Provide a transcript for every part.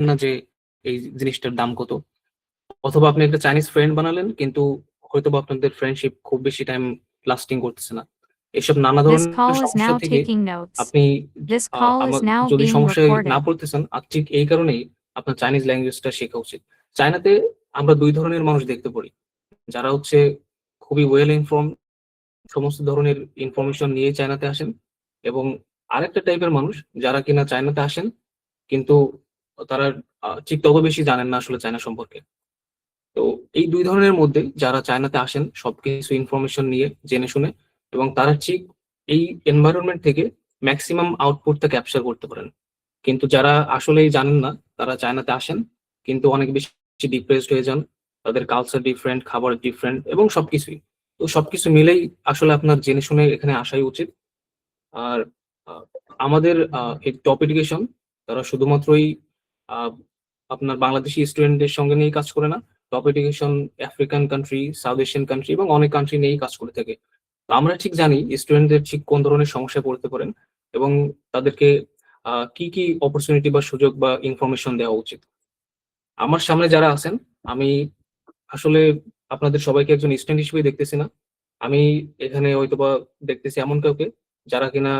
না যে এই জিনিসটার দাম কত, অথবা আপনি একটা চাইনিজ ফ্রেন্ড বানালেন কিন্তু হয়তোবা আপনাদের ফ্রেন্ডশিপ খুব বেশি টাইম লাস্টিং করতেছে না। এসব নানা This ধরনের call is সমস্যা now থেকে taking notes. আপনি This call is আমার now যদি being সমস্যায় না recorded. পড়তেছেন ঠিক এই কারণেই আপনার চাইনিজ ল্যাঙ্গুয়েজটা শেখা উচিত। চায়নাতে আমরা ২ ধরনের মানুষ দেখতে পারি। যারা হচ্ছে খুবই ওয়েল ইনফর্মড, সমস্ত ধরনের ইনফরমেশন নিয়ে চায়নাতে আসেন, এবং আরেকটা টাইপের মানুষ যারা কিনা চায়নাতে আসেন কিন্তু তারা ঠিক তত বেশি জানেন না আসলে চায়না সম্পর্কে। তো এই ২ ধরনের মধ্যে যারা চায়নাতে আসেন সবকিছু ইনফরমেশন নিয়ে জেনে শুনে, এবং তারা ঠিক এই এনভায়রনমেন্ট থেকে মেক্সিমাম আউটপুটটা ক্যাপচার করতে পারেন। কিন্তু যারা আসলেই জানেন না, তারা চায়নাতে আসেন কিন্তু অনেক বেশি ডিপ্রেসড হয়ে যান। তাদের কালচার ডিফারেন্ট, খাবার ডিফারেন্ট এবং সবকিছুই। তো সবকিছু মিলেই আসলে আপনার জেনে শুনে এখানে আসাই উচিত। আর আ আমাদের এই টপ এডুকেশন তারা শুধুমাত্রই আ আপনার বাংলাদেশি স্টুডেন্টদের সঙ্গে নিয়েই কাজ করে না। Top education African country, south Asian country এবং অনেক কান্ট্রি নিয়েই কাজ করে থাকে। তো আমরা ঠিক জানি স্টুডেন্টদের ঠিক কোন ধরনের সমস্যায় পড়তে পারেন এবং তাদেরকে কি অপরচুনিটি বা সুযোগ বা ইনফরমেশন দেওয়া উচিত। আমার সামনে যারা আছেন, আমি আসলে আপনাদের সবাইকে একজন স্টুডেন্ট হিসেবেই দেখতেছি না। আমি এখানে হয়তোবা দেখতেছি এমন কাউকে যারা কিনা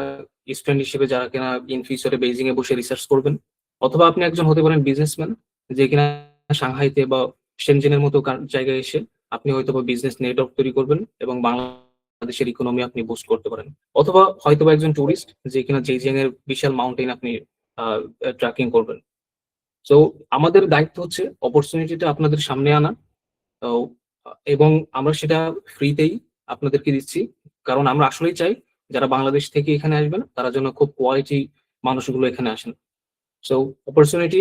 স্টুডেন্ট হিসেবে যারা কিনা ইন ফিউচারে বেইজিং এ বসে রিসার্চ করবেন। অথবা আপনি একজন হতে পারেন বিজনেসম্যান যে কিনা সাংহাইতে বা শেনজেনের মতো জায়গায় এসে আপনি হয়তোবা বিজনেস নেটওয়ার্ক তৈরি করবেন এবং বাংলাদেশের ইকোনমি আপনি বুস্ট করতে পারেন। অথবা হয়তোবা একজন টুরিস্ট যে কিনা জেইজিয়াং এর বিশাল মাউন্টেন আপনি আ ট্র্যাকিং করবেন। সো আমাদের দায়িত্ব হচ্ছে অপরচুনিটিটা আপনাদের সামনে আনা। তো এবং আমরা সেটা ফ্রিতেই আপনাদেরকে দিচ্ছি। কারণ আমরা আসলেই চাই যারা বাংলাদেশ থেকে এখানে আসবেন তারা যেন খুব কোয়ালিটি মানুষগুলো এখানে আসেন। সো অপরচুনিটি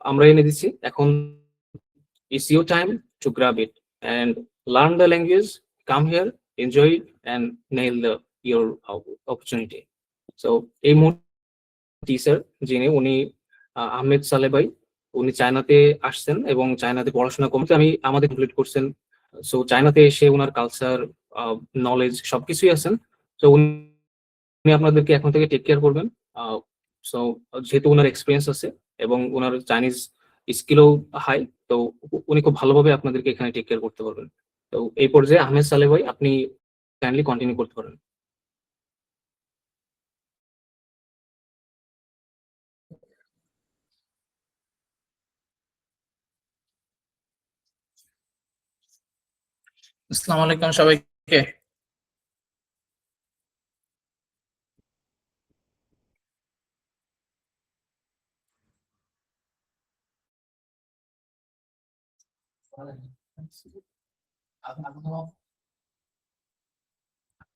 আমরা এনে দিচ্ছি। এখন it's your time to grab it and learn the language, come here, enjoy it and nail your opportunity. So এই মুহূর্তে টিচার যিনি উনি আহমেদ সালেহ ভাই, উনি চায়নাতে আসছেন এবং চায়নাতে পড়াশোনা করতে আমাদের কমপ্লিট করছেন। সো চায়নাতে এসে উনার কালচার, নলেজ সবকিছুই আছেন। সো উনি আপনাদেরকে এখন থেকে টেক কেয়ার করবেন। আ সো যেহেতু উনার এক্সপেরিয়েন্স আছে এবং উনার চাইনিজ স্কিলও হাই, তো উনি খুব ভালোভাবে আপনাদেরকে এখানে টেক কেয়ার করতে পারবেন। তো এই পর্যায়ে আহমেদ সালেহ ভাই আপনি কাইন্ডলি কন্টিনিউ করতে পারেন। আসসালামু আলাইকুম সবাইকে।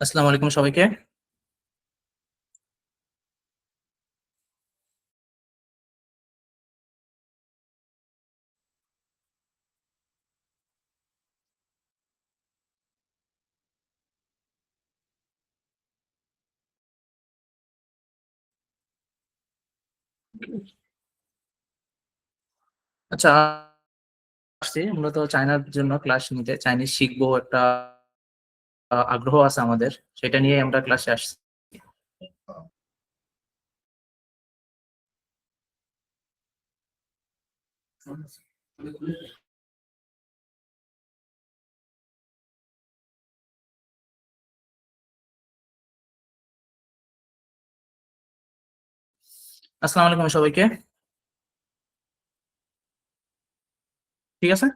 আসসালামু আলাইকুম সবাইকে। আচ্ছা, আসছি মূলত চায়নার জন্য ক্লাস নিতে, চাইনিজ শিখবো একটা আগ্রহ আছে আমাদের। সেটা নিয়ে আমরা ক্লাসে আসছি। আসসালামু আলাইকুম সবাইকে। ঠিক আছে?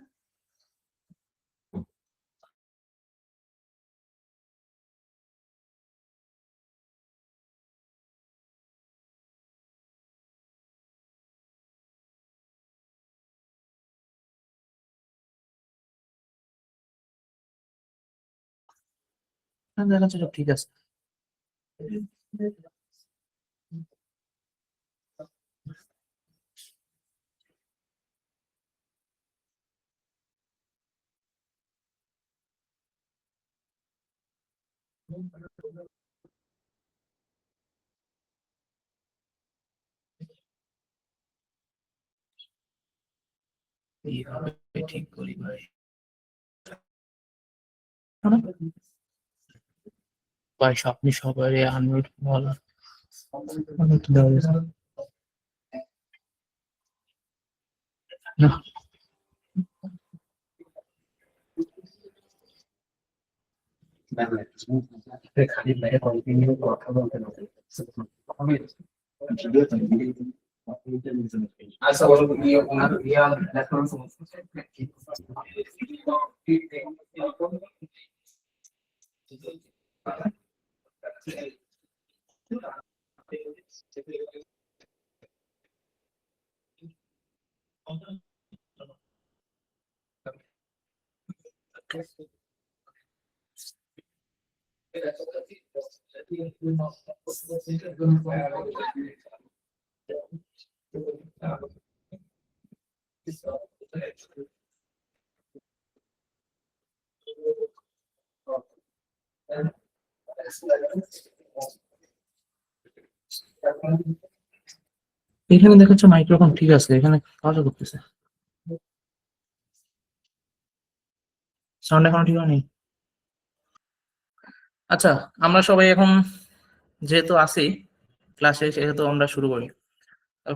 হ্যাঁ, দেখা যাচ্ছে সব ঠিক আছে। কিভাবে ঠিক করি ভাই? ভাই আপনি সবাই আনমিউট বলা। খালি বাইরে কন্টিনিউ কথা বলতে হবে। আচ্ছা বলো তুমি ওনার রিয়াল রেফারেন্স এখানে দেখাচ্ছে মাইক্রোফোন ঠিক আছে, এখানে কাজও করতেছে, সাউন্ড এখনো ঠিক হয়নি। আচ্ছা, আমরা সবাই এখন যেহেতু আছি ক্লাসে, সেহেতু আমরা শুরু করি।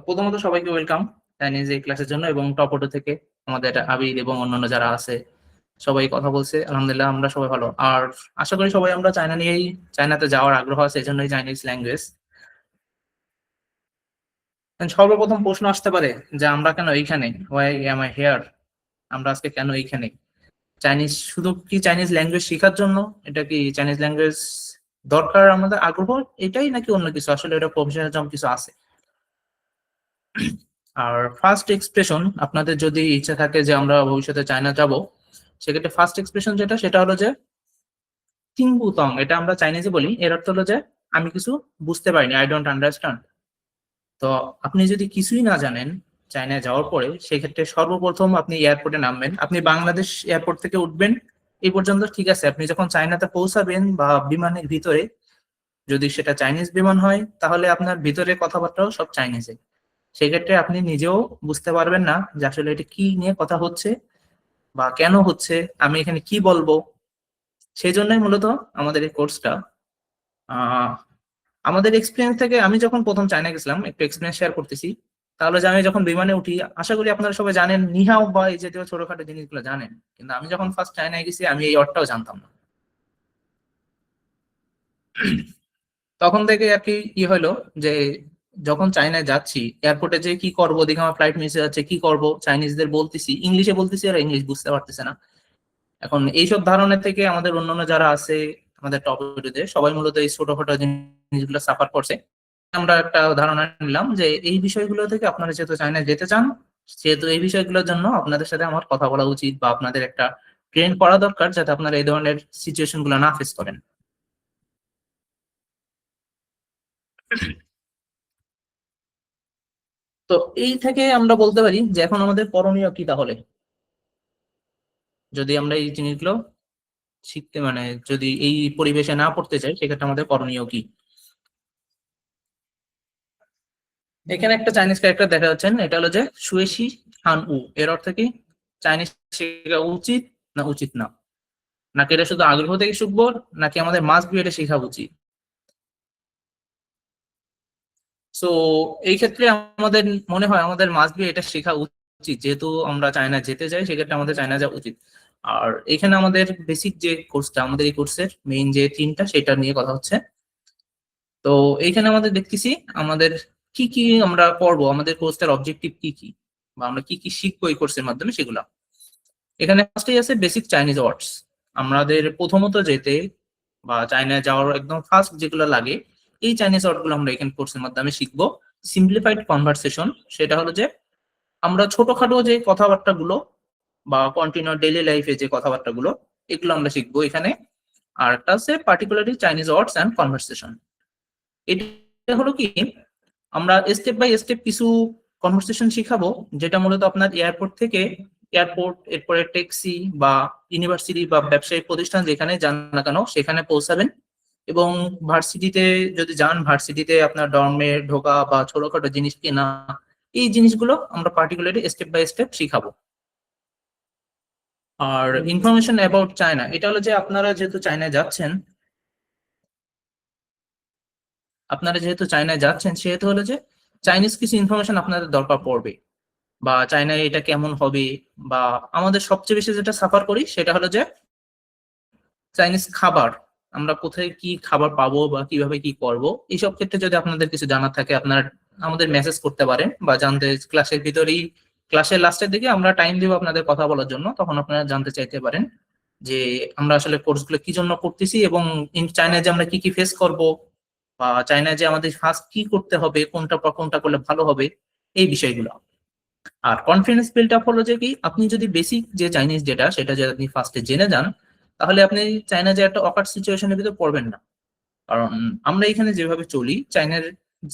প্রথমত সবাইকে ওয়েলকাম চাইনিজ এই ক্লাসের জন্য, এবং টপ অটো থেকে আমাদের আবির এবং অন্যান্য যারা আছে সবাই কথা বলছে, আলহামদুলিল্লাহ আমরা সবাই ভালো। আর আশা করি সবাই আমরা চায়না নিয়েই, চায়নাতে যাওয়ার আগ্রহ আছে, এই জন্যই চাইনিজ ল্যাঙ্গুয়েজ। সর্বপ্রথম প্রশ্ন আসতে পারে যে আমরা কেন এইখানে, ওয়াই এম আই হিয়ার, আমরা আজকে কেন এইখানে? চাইনিজ শুধু কি চাইনিজ ল্যাঙ্গুয়েজ শেখার জন্য? এটা কি চাইনিজ ল্যাঙ্গুয়েজ দরকার আমাদের আগ্রহ এটাই, নাকি অন্য কিছু? আসলে এটা প্রফেশনাল জব কিছু আছে। আর ফার্স্ট এক্সপ্রেশন, আপনাদের যদি ইচ্ছা থাকে যে আমরা ভবিষ্যতে চায়না যাব, সেক্ষেত্রে ফার্স্ট এক্সপ্রেশন যেটা, সেটা হলো যে টিংবুতং, এটা আমরা চাইনিজে বলি, এর অর্থ হলো যে আমি কিছু বুঝতে পারিনি, আই ডোন্ট আন্ডারস্ট্যান্ড। তো আপনি যদি কিছুই না জানেন চায়নায় যাওয়ার পরে, সেক্ষেত্রে সর্বপ্রথম আপনি এয়ারপোর্টে নামবেন, আপনি বাংলাদেশ এয়ারপোর্ট থেকে উঠবেন এই পর্যন্ত ঠিক আছে। আপনি যখন চায়নাতে পৌঁছাবেন বা বিমানের ভিতরে, যদি সেটা চাইনিজ বিমান হয়, তাহলে আপনার ভিতরে কথাবার্তাও সব চাইনিজে। সেক্ষেত্রে আপনি নিজেও বুঝতে পারবেন না যে আসলে এটা কি নিয়ে কথা হচ্ছে বা কেন হচ্ছে, আমি এখানে কি বলবো। সেই জন্যই মূলত আমাদের এই কোর্সটা। আমাদের এক্সপিরিয়েন্স থেকে, আমি যখন প্রথম চায়না গেছিলাম, একটু এক্সপিরিয়েন্স শেয়ার করতেছি। তাহলে যে আমি যখন বিমানে উঠি, আশা করি আপনারা সবাই জানেন নিহাও বা এই জাতীয় ছোটখাটো জিনিসগুলো জানেন, কিন্তু আমি যখন ফার্স্ট চায়নায় গেছি আমি এই অর্থটাও জানতাম না। তখন থেকে আর কি কি হলো যে যখন চায়নায় যাচ্ছি, এয়ারপোর্টে যে কি করবো, দেখে আমার ফ্লাইট মিস হয়ে যাচ্ছে, কি করব, চাইনিজদের বলতেছি, ইংলিশে বলতেছি, আর ইংলিশ বুঝতে পারতেছে না। এখন এইসব ধারণা থেকে আমাদের অন্যান্য যারা আছে আমাদের টপিকে, সবাই মূলত এই ছোটখাটো জিনিসগুলো সাফার করছে। আমরা একটা ধারণা নিলাম যে এই বিষয়গুলো থেকে আপনারা যেহেতু চায়না যেতে চান, সেহেতু এই বিষয়গুলোর জন্য আপনাদের সাথে আমার কথা বলা উচিত, বা আপনাদের একটা ট্রেন করা দরকার, যাতে আপনারা এই ধরনের সিচুয়েশন গুলো না ফেস করেন। তো এই থেকে আমরা বলতে পারি যে এখন আমাদের করণীয় কি তাহলে, যদি আমরা এই জিনিসগুলো শিখতে, মানে যদি এই পরিবেশে না পড়তে চাই, সেক্ষেত্রে আমাদের করণীয় কি? এখানে একটা চাইনিজ ক্যারেক্টার দেখা যাচ্ছেন, এটা হলো যে সুয়েশি হান উ। এর অর্থ কি? চাইনিজ শেখা উচিত না উচিত না, নাকি এটা শুধু আগ্রহ থেকে শিখবো, নাকি আমাদের মাস্ট বি এটা শেখা উচিত? সো এই ক্ষেত্রে আমাদের মনে হয় আমাদের মাস্ট বি এটা শেখা উচিত, যেহেতু আমরা চায়না যেতে চাই, সেক্ষেত্রে আমাদের চায়না যাওয়া উচিত। আর এখানে আমাদের বেসিক যে কোর্সটা, আমাদের এই কোর্সের মেইন যে থিমটা, সেটা নিয়ে কথা হচ্ছে। তো এইখানে আমাদের দেখতেছি আমাদের কি কি আমরা পড়বো, আমাদের কোর্সটার অবজেক্টিভ কি কি, বা আমরা কি কি শিখবো এই কোর্সের মাধ্যমে, সেগুলা। এখানে ফার্স্টেই আছে বেসিক চাইনিজ ওয়ার্ডস। আমাদের প্রথমত যেতে বা চায়নায় যাওয়ার একদম ফার্স্ট যেগুলো লাগে, এই চাইনিজ ওয়ার্ড গুলো আমরা এখানে কোর্সের মাধ্যমে শিখবো। সিম্পলিফাইড কনভারসেশন, সেটা হলো যে আমরা ছোটখাটো যে কথাবার্তাগুলো বা কন্টিনিউ ডেইলি লাইফে যে কথাবার্তাগুলো, এগুলো আমরা শিখবো এখানে। আর একটা আছে particularly Chinese words and conversation. এটা হলো কি, আমরা স্টেপ বাই স্টেপ কিছু কনভারসেশন শিখাবো, যেটা মূলত আপনার এয়ারপোর্ট থেকে, এয়ারপোর্ট এরপরে ট্যাক্সি বা ইউনিভার্সিটি বা ব্যবসায়িক প্রতিষ্ঠান যেখানে যান না কেন, সেখানে পৌঁছাবেন। এবং ভার্সিটিতে যদি যান, ভার্সিটিতে আপনার ডর্মে ঢোকা বা ছোটখাটো জিনিস কেনা, এই জিনিসগুলো আমরা পার্টিকুলারলি স্টেপ বাই স্টেপ শিখাবো। আর ইনফরমেশন অ্যাবাউট চায়না, এটা হলো যে আপনারা যেহেতু চায়নায় যাচ্ছেন, সেহেতু হলো যে চাইনিজ কিছু ইনফরমেশন আপনাদের দরকার পড়বে। বা চায়নায় এটা কেমন হবে, বা আমাদের সবচেয়ে বেশি যেটা সাফার করি সেটা হলো যে চাইনিজ খাবার, আমরা কোথায় কি খাবার পাবো বা কিভাবে কি করব। এইসব ক্ষেত্রে যদি আপনাদের কিছু জানার থাকে আপনারা আমাদের মেসেজ করতে পারেন, বা জানতে ক্লাসের ভিতরেই, ক্লাসের লাস্টের দিকে আমরা টাইম দিব আপনাদের কথা বলার জন্য, তখন আপনারা জানতে চাইতে পারেন যে আমরা আসলে কোর্সগুলো কি জন্য করতেছি, এবং ইন চায়নায় যে আমরা কি কি ফেস করব, বা চায়নায় যে আমাদের ফার্স্ট কি করতে হবে, কোনটা পর কোনটা করলে ভালো হবে, এই বিষয়গুলো। আর কনফিডেন্স বিল্ড আপ হলো যে কি, আপনি যদি বেসিক যে চাইনিজ যেটা সেটা যদি আপনি ফার্স্টে জেনে যান, তাহলে আপনি চায়না যে একটা অকার্ড সিচুয়েশনের ভিতরে পড়বেন না। কারণ আমরা এখানে যেভাবে চলি, চায়নার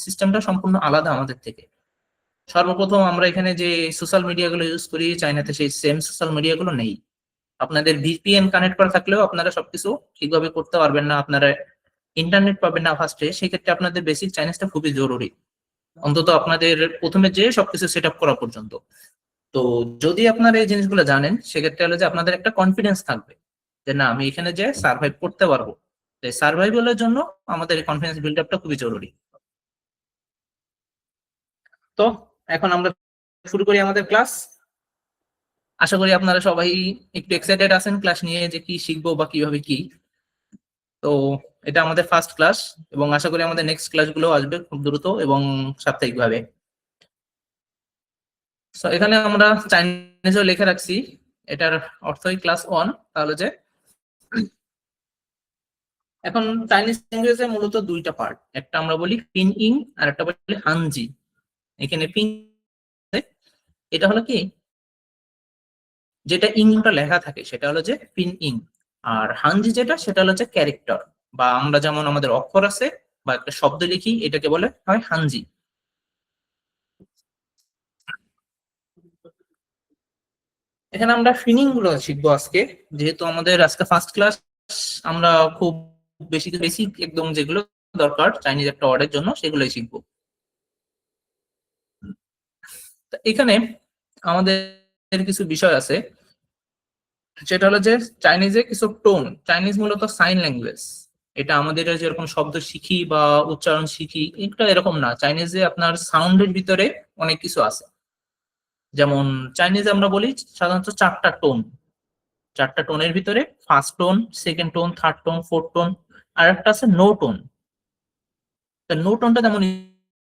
সিস্টেমটা সম্পূর্ণ আলাদা আমাদের থেকে। সর্বপ্রথম আমরা এখানে যে সোশ্যাল মিডিয়া গুলো ইউজ করি, চায়নাতে সেই সেম সোশ্যাল মিডিয়া গুলো নেই। আপনাদের ভিপিএন কানেক্ট করা থাকলেও আপনারা সবকিছু ঠিকভাবে করতে পারবেন না, আপনারা ইন্টারনেট পাবেন না ফার্স্টে। সেক্ষেত্রে আপনাদের বেসিক চাইনিজটা খুবই জরুরি, অন্তত আপনাদের প্রথমে যে সবকিছু সেট আপ করা পর্যন্ত। তো যদি আপনারা এই জিনিসগুলো জানেন, সেক্ষেত্রে হলো যে আপনাদের একটা কনফিডেন্স থাকবে যে না, আমি এখানে যে সার্ভাইভ করতে পারবো। সার্ভাইভালের জন্য আমাদের কনফিডেন্স বিল্ড আপটা খুবই জরুরি। তো এখন আমরা শুরু করি আমাদের ক্লাস। আশা করি আপনারা সবাই একটু এক্সাইটেড আছেন ক্লাস নিয়ে, যে কি শিখবো বা কিভাবে কি। তো এটা আমাদের ফার্স্ট ক্লাস, এবং আশা করি আমাদের নেক্সট ক্লাসগুলো আসবে খুব দ্রুত এবং সাপ্তাহিকভাবে। তো এখানে আমরা চাইনিজও লিখে রাখছি, এটার অর্থই ক্লাস 1। তাহলে যে এখন চাইনিজ ল্যাঙ্গুয়েজে মূলত দুইটা পার্ট, একটা আমরা বলি পিন ইং আর একটা বলি হানজি। এখানে পিন, এটা হলো কি, যেটা ইংটা লেখা থাকে সেটা হলো যে পিন ইং, আর হানজি যেটা সেটা হলো যে ক্যারেক্টার, বা আমরা যেমন আমাদের অক্ষর আছে বা একটা শব্দ লিখি, এটাকে বলে হয় হানজি। এখানে আমরা ফিনিং গুলো শিখবো আজকে, যেহেতু আমাদের আজকে ফার্স্ট ক্লাস। আমরা খুব বেশি বেসিক একদম যেগুলো দরকার চাইনিজ একটা ওয়ার্ডের জন্য সেগুলোই শিখবো। তা এখানে আমাদের কিছু বিষয় আছে, সেটা হলো যে চাইনিজে কিছু টোন। চাইনিজ মূলত সাইন ল্যাঙ্গুয়েজ, এটা আমাদের যেরকম শব্দ শিখি বা উচ্চারণ শিখি এটা এরকম না। চাইনিজে আপনার সাউন্ডের ভিতরে অনেক কিছু আছে। যেমন চাইনিজে আমরা বলি সাধারণত 4টা টোন, 4টা টোনের ভিতরে first tone, second tone, third tone, fourth tone, আর একটা আছে নো টোন। নো টোনটা তেমন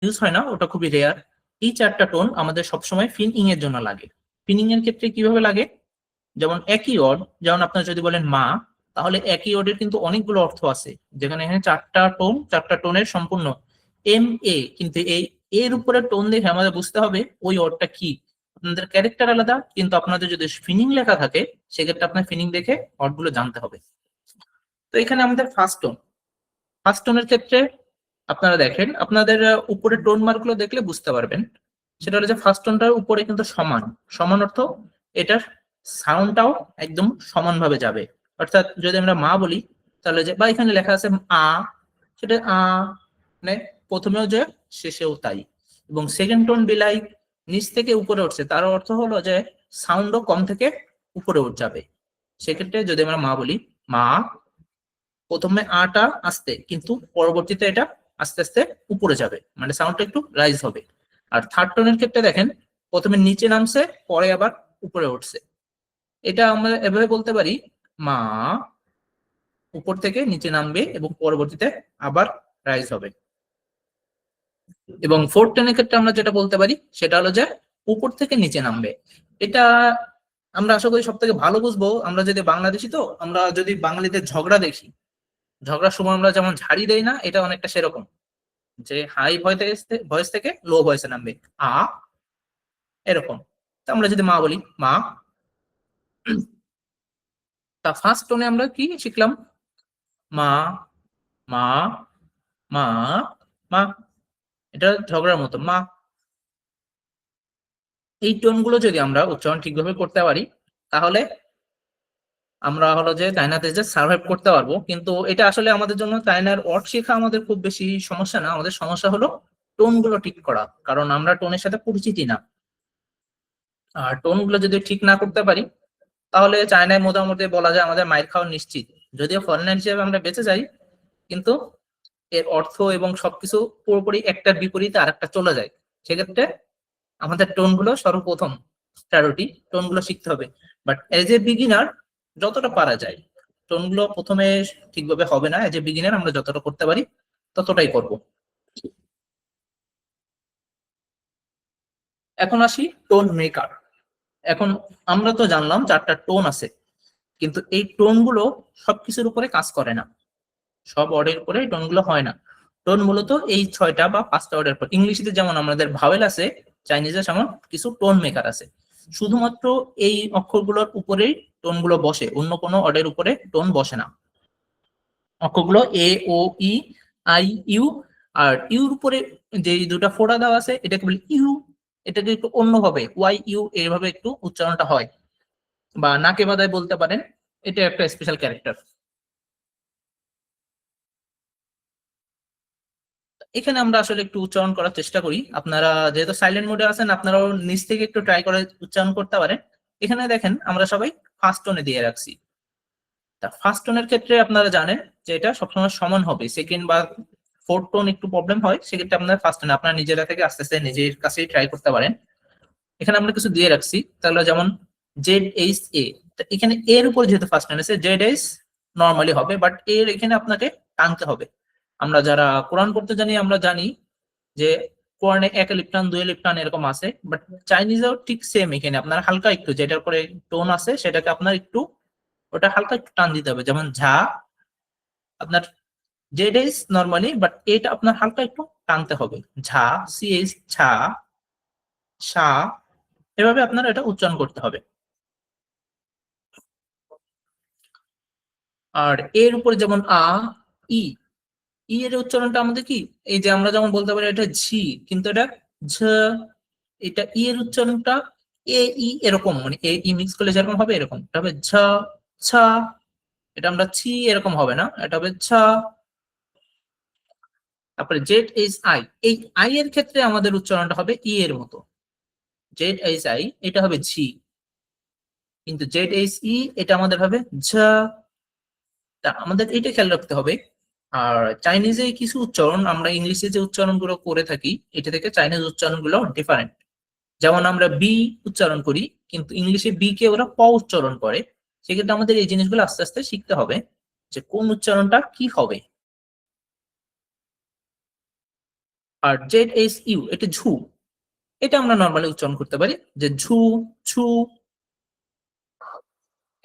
ইউজ হয় না, ওটা খুবই রেয়ার। এই 4টা টোন আমাদের সবসময় ফিনিং এর জন্য লাগে। ফিনিং এর ক্ষেত্রে কিভাবে লাগে, যেমন একই ওয়ার্ড, যেমন আপনার যদি বলেন মা, তাহলে একই ওয়ার্ডের কিন্তু অনেকগুলো অর্থ আছে, যেখানে এখানে 4টা টোন, 4টা টোনের সম্পূর্ণ এম এ, কিন্তু এই এর উপরে টোন দেখে আমাদের বুঝতে হবে ওই ওয়ার্ডটা কি। আপনাদের ক্যারেক্টার আলাদা, কিন্তু আপনাদের যদি ফিনিং লেখা থাকে সেক্ষেত্রে আপনার ফিনিং দেখে ওয়ার্ডগুলো জানতে হবে। তো এখানে আমাদের ফার্স্ট টোন, ফার্স্ট টোনের ক্ষেত্রে আপনারা দেখেন, আপনাদের উপরে টোন মার্ক গুলো দেখলে বুঝতে পারবেন। সেটা হলো যে ফার্স্ট টোনটার উপরে কিন্তু সমান, সমান অর্থ এটার সাউন্ডটাও একদম সমানভাবে যাবে। অর্থাৎ যদি আমরা মা বলি, তাহলে যে বা এখানে লেখা আছে আ, সেটা আ মানে প্রথমেও যে শেষেও তাই। এবং সেকেন্ড টোন বিলাই নিচ থেকে উপরে উঠছে, তার অর্থ হলো যে সাউন্ডও কম থেকে উপরে উঠ যাবে। সেক্ষেত্রে যদি আমরা মা বলি, মা, প্রথমে আটা আস্তে, কিন্তু পরবর্তীতে এটা আস্তে আস্তে উপরে যাবে, মানে সাউন্ডটা একটু রাইজ হবে। আর থার্ড টোনের ক্ষেত্রে দেখেন, প্রথমে নিচে নামছে, পরে আবার উপরে উঠছে। এটা আমরা এভাবে বলতে পারি, মা উপর থেকে নিচে নামবে এবং পরবর্তীতে আবার রাইজ হবে। এবং ফোর্থ টোনের ক্ষেত্রে আমরা যেটা বলতে পারি সেটা হলো যে উপর থেকে নিচে নামবে। এটা আমরা আশা করি সব থেকে ভালো বুঝবো আমরা যদি বাংলাদেশি, তো আমরা যদি বাঙালিদের ঝগড়া দেখি, ঝগড়ার সময় আমরা যেমন ঝাড়ি দেই না, এটা অনেকটা সেরকম, যে হাই ভয়েস থেকে লো ভয়েসে নামবে আ, এরকম। তো আমরা যদি মা বলি, মা, তা ফার্স্ট টোনে আমরা কি শিখলাম, মা, মা, মা, মা, এটা ঝগড়ার মতো মা। এই টোনগুলো যদি আমরা উচ্চারণ ঠিকভাবে করতে পারি, তাহলে আমরা হলো যে চায়নাতে যে সার্ভাইভ করতে পারবো। কিন্তু এটা আসলে আমাদের জন্য চায়নার ওয়ার্ড শেখা আমাদের খুব বেশি সমস্যা না, আমাদের সমস্যা হলো টোন গুলো ঠিক করা, কারণ আমরা টোনের সাথে পরিচিতি না। আর টোন গুলো যদি ঠিক না করতে পারি, তাহলে চায়নায় মোটামুটি বলা যায় আমাদের মাইর খাওয়া নিশ্চিত। যদিও ফরেনার হিসেবে আমরা বেঁচে যাই, কিন্তু এর অর্থ এবং সবকিছু পুরোপুরি একটার বিপরীতে আরেকটা চলে যায়। সেক্ষেত্রে আমাদের টোন গুলো সর্বপ্রথম প্রায়োরিটি, টোন গুলো শিখতে হবে। বাট এজ এ বিগিনার যতটা পারা যায়, টোন গুলো প্রথমে ঠিকভাবে হবে না, এজ এ বিগিনার আমরা যতটা করতে পারি ততটাই করব। এখন আসি টোন মেকার। এখন আমরা তো জানলাম 4টা টোন আছে, কিন্তু এই টোন গুলো সবকিছুর উপরে কাজ করে না, সব ওয়ার্ডের উপরে টোন গুলো হয় না। টোন মূলত এই 6টা বা 5টা ওয়ার্ডের উপর। ইংলিশে যেমন আমাদের ভাওয়েল আছে, চাইনিজে যেমন কিছু টোন মেকার আছে। শুধুমাত্র এই অক্ষরগুলোর উপরেই টোন গুলো বসে, অন্য কোনো ওয়ার্ডের উপরে টোন বসে না। অক্ষরগুলো এ, ও, ই, আই, ইউ, আর ইউর উপরে যে দুটা ফোড়া দেওয়া আছে এটাকে বলি ইউ। এটাকে একটু অন্যভাবে ওয়াই ইউ এইভাবে একটু উচ্চারণটা হয়, বা নাকে বাদায় বলতে পারেন, এটা একটা স্পেশাল ক্যারেক্টার। এখানে আমরা আসলে একটু উচ্চারণ করার চেষ্টা করি। আপনারা যেহেতু সাইলেন্ট মোডে আছেন, আপনারাও নিচ থেকে একটু ট্রাই করে উচ্চারণ করতে পারেন। এখানে দেখেন আমরা সবাই ফার্স্ট টোনে দিয়ে রাখছি। তা ফার্স্ট টোনের ক্ষেত্রে আপনারা জানেন যে এটা সবসময় সমান হবে। সেকেন্ড বা ফোর্থ টোন একটু প্রবলেম হয়, সেক্ষেত্রে আপনার ফার্স্ট টোনে আপনারা নিজেরা থেকে আস্তে আস্তে নিজের কাছেই ট্রাই করতে পারেন। এখানে আমরা কিছু দিয়ে রাখছি, তাহলে যেমন জেড এইচ এ, এখানে এর উপর যেহেতু ফার্স্ট টোন আছে জেড এইচ নর্মালি হবে, বাট এর এখানে আপনাকে টানতে হবে। আমরা যারা কোরআন পড়তে জানি আমরা জানি যে কোরআনে 1 এলিফ টান 2 এলিফ টান এরকম আছে, বাট চাইনিজেও ঠিক সেম। এখানে আপনার হালকা একটু যেটার উপরে টোন আছে সেটাকে আপনার একটু ওটা হালকা একটু টান দিতে হবে। যেমন ঝা, আপনার জেড এইচ নর্মালি, বাট এটা আপনার হালকা একটু টানতে হবে। ঝা, সি এইচ ঝা, সা, এভাবে আপনার এটা উচ্চারণ করতে হবে। আর এর উপরে যেমন আ, ই, ই এর উচ্চারণটা আমাদের কি, এই যে আমরা যেমন বলতে পারি এটা ঝি, কিন্তু এটা ঝ। এটা ই এর উচ্চারণটা এ ই এরকম, মানে এ ই মিক্স করলে যেরকম হবে এরকম, এটা হবে ঝ, ছা। এটা আমরা ছি এরকম হবে না, এটা হবে ছা। তারপরে জেড এইচ আই, এই আই এর ক্ষেত্রে আমাদের উচ্চারণটা হবে ই এর মতো। জেড এইচ আই এটা হবে ঝি, কিন্তু জেড এইচ ই এটা আমাদের হবে ঝ। তা আমাদের এটা খেয়াল রাখতে হবে। আর চাইনিজে কিছু উচ্চারণ আমরা ইংলিশে যে উচ্চারণগুলো করে থাকি এটা থেকে চাইনিজ উচ্চারণগুলো ডিফারেন্ট। যেমন আমরা বি উচ্চারণ করি, কিন্তু ইংলিশে বি কে ওরা প উচ্চারণ করে। সেক্ষেত্রে আমাদের এই জিনিসগুলো আস্তে আস্তে শিখতে হবে যে কোন উচ্চারণটা কি হবে। আর জেড এইচ ইউ এটা ঝু, এটা আমরা নর্মালি উচ্চারণ করতে পারি যে ঝু, ছু।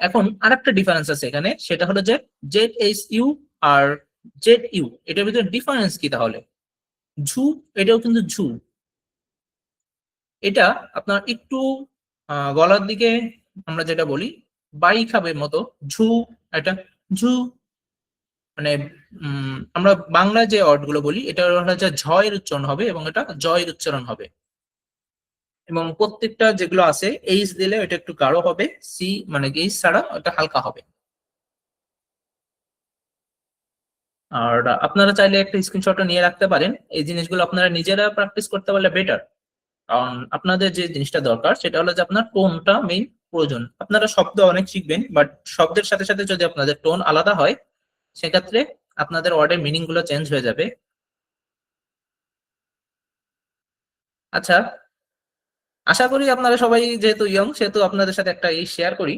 এখন আরেকটা ডিফারেন্স আছে এখানে, সেটা হলো যে Z H U R Z U এটার ভিতরে ডিফারেন্স কি তাহলে? ঝু, এটাও কিন্তু ঝু। এটা আপনার একটু গলার দিকে আমরা যেটা বলি বাই খাবে মতো ঝু, এটা ঝু। মানে আমরা বাংলায় যে ওয়ার্ড গুলো বলি এটা হচ্ছে ঝয়ের উচ্চারণ হবে এবং এটা জয়ের উচ্চারণ হবে। এবং প্রত্যেকটা যেগুলো আছে এইচ দিলে এটা একটু গাঢ় হবে, সি মানে এইচ ছাড়া এটা হালকা হবে। আর আপনারা চাইলে একটা স্ক্রিনশট নিয়ে রাখতে পারেন, এই জিনিসগুলো আপনারা নিজেরা প্র্যাকটিস করতে পারলে বেটার। কারণ আপনাদের যে জিনিসটা দরকার সেটা হলো যে আপনার টোনটা মেইন প্রয়োজন। আপনারা শব্দ অনেক শিখবেন, বাট শব্দের সাথে সাথে যদি আপনাদের টোন আলাদা হয় সেক্ষেত্রে আপনাদের ওয়ার্ডের মিনিং গুলো চেঞ্জ হয়ে যাবে। আচ্ছা, আশা করি আপনারা সবাই যেহেতু ইয়ং সেহেতু আপনাদের সাথে একটা শেয়ার করি,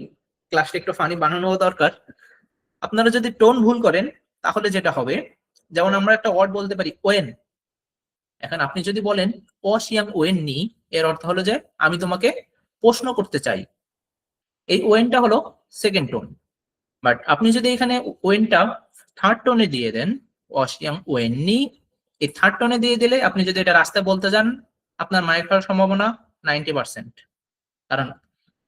ক্লাসটা একটু ফানি বানানো দরকার। আপনারা যদি টোন ভুল করেন তাহলে যেটা হবে, যেমন আমরা একটা ওয়ার্ড বলতে পারি ওয়েন। এখন আপনি যদি বলেন অশিয়াং ওয়েন নি, এর অর্থ হলো যে আমি তোমাকে প্রশ্ন করতে চাই। এই ওয়েনটা হলো সেকেন্ড টোন। বাট আপনি যদি এখানে ওয়েনটা থার্ড টোনে দিয়ে দেন, অশিয়াং ওয়েন নি, এই থার্ড টোনে দিয়ে দিলে আপনি যদি এটা রাস্তায় বলতে যান আপনার মাইর খাওয়ার সম্ভাবনা 90%। কারণ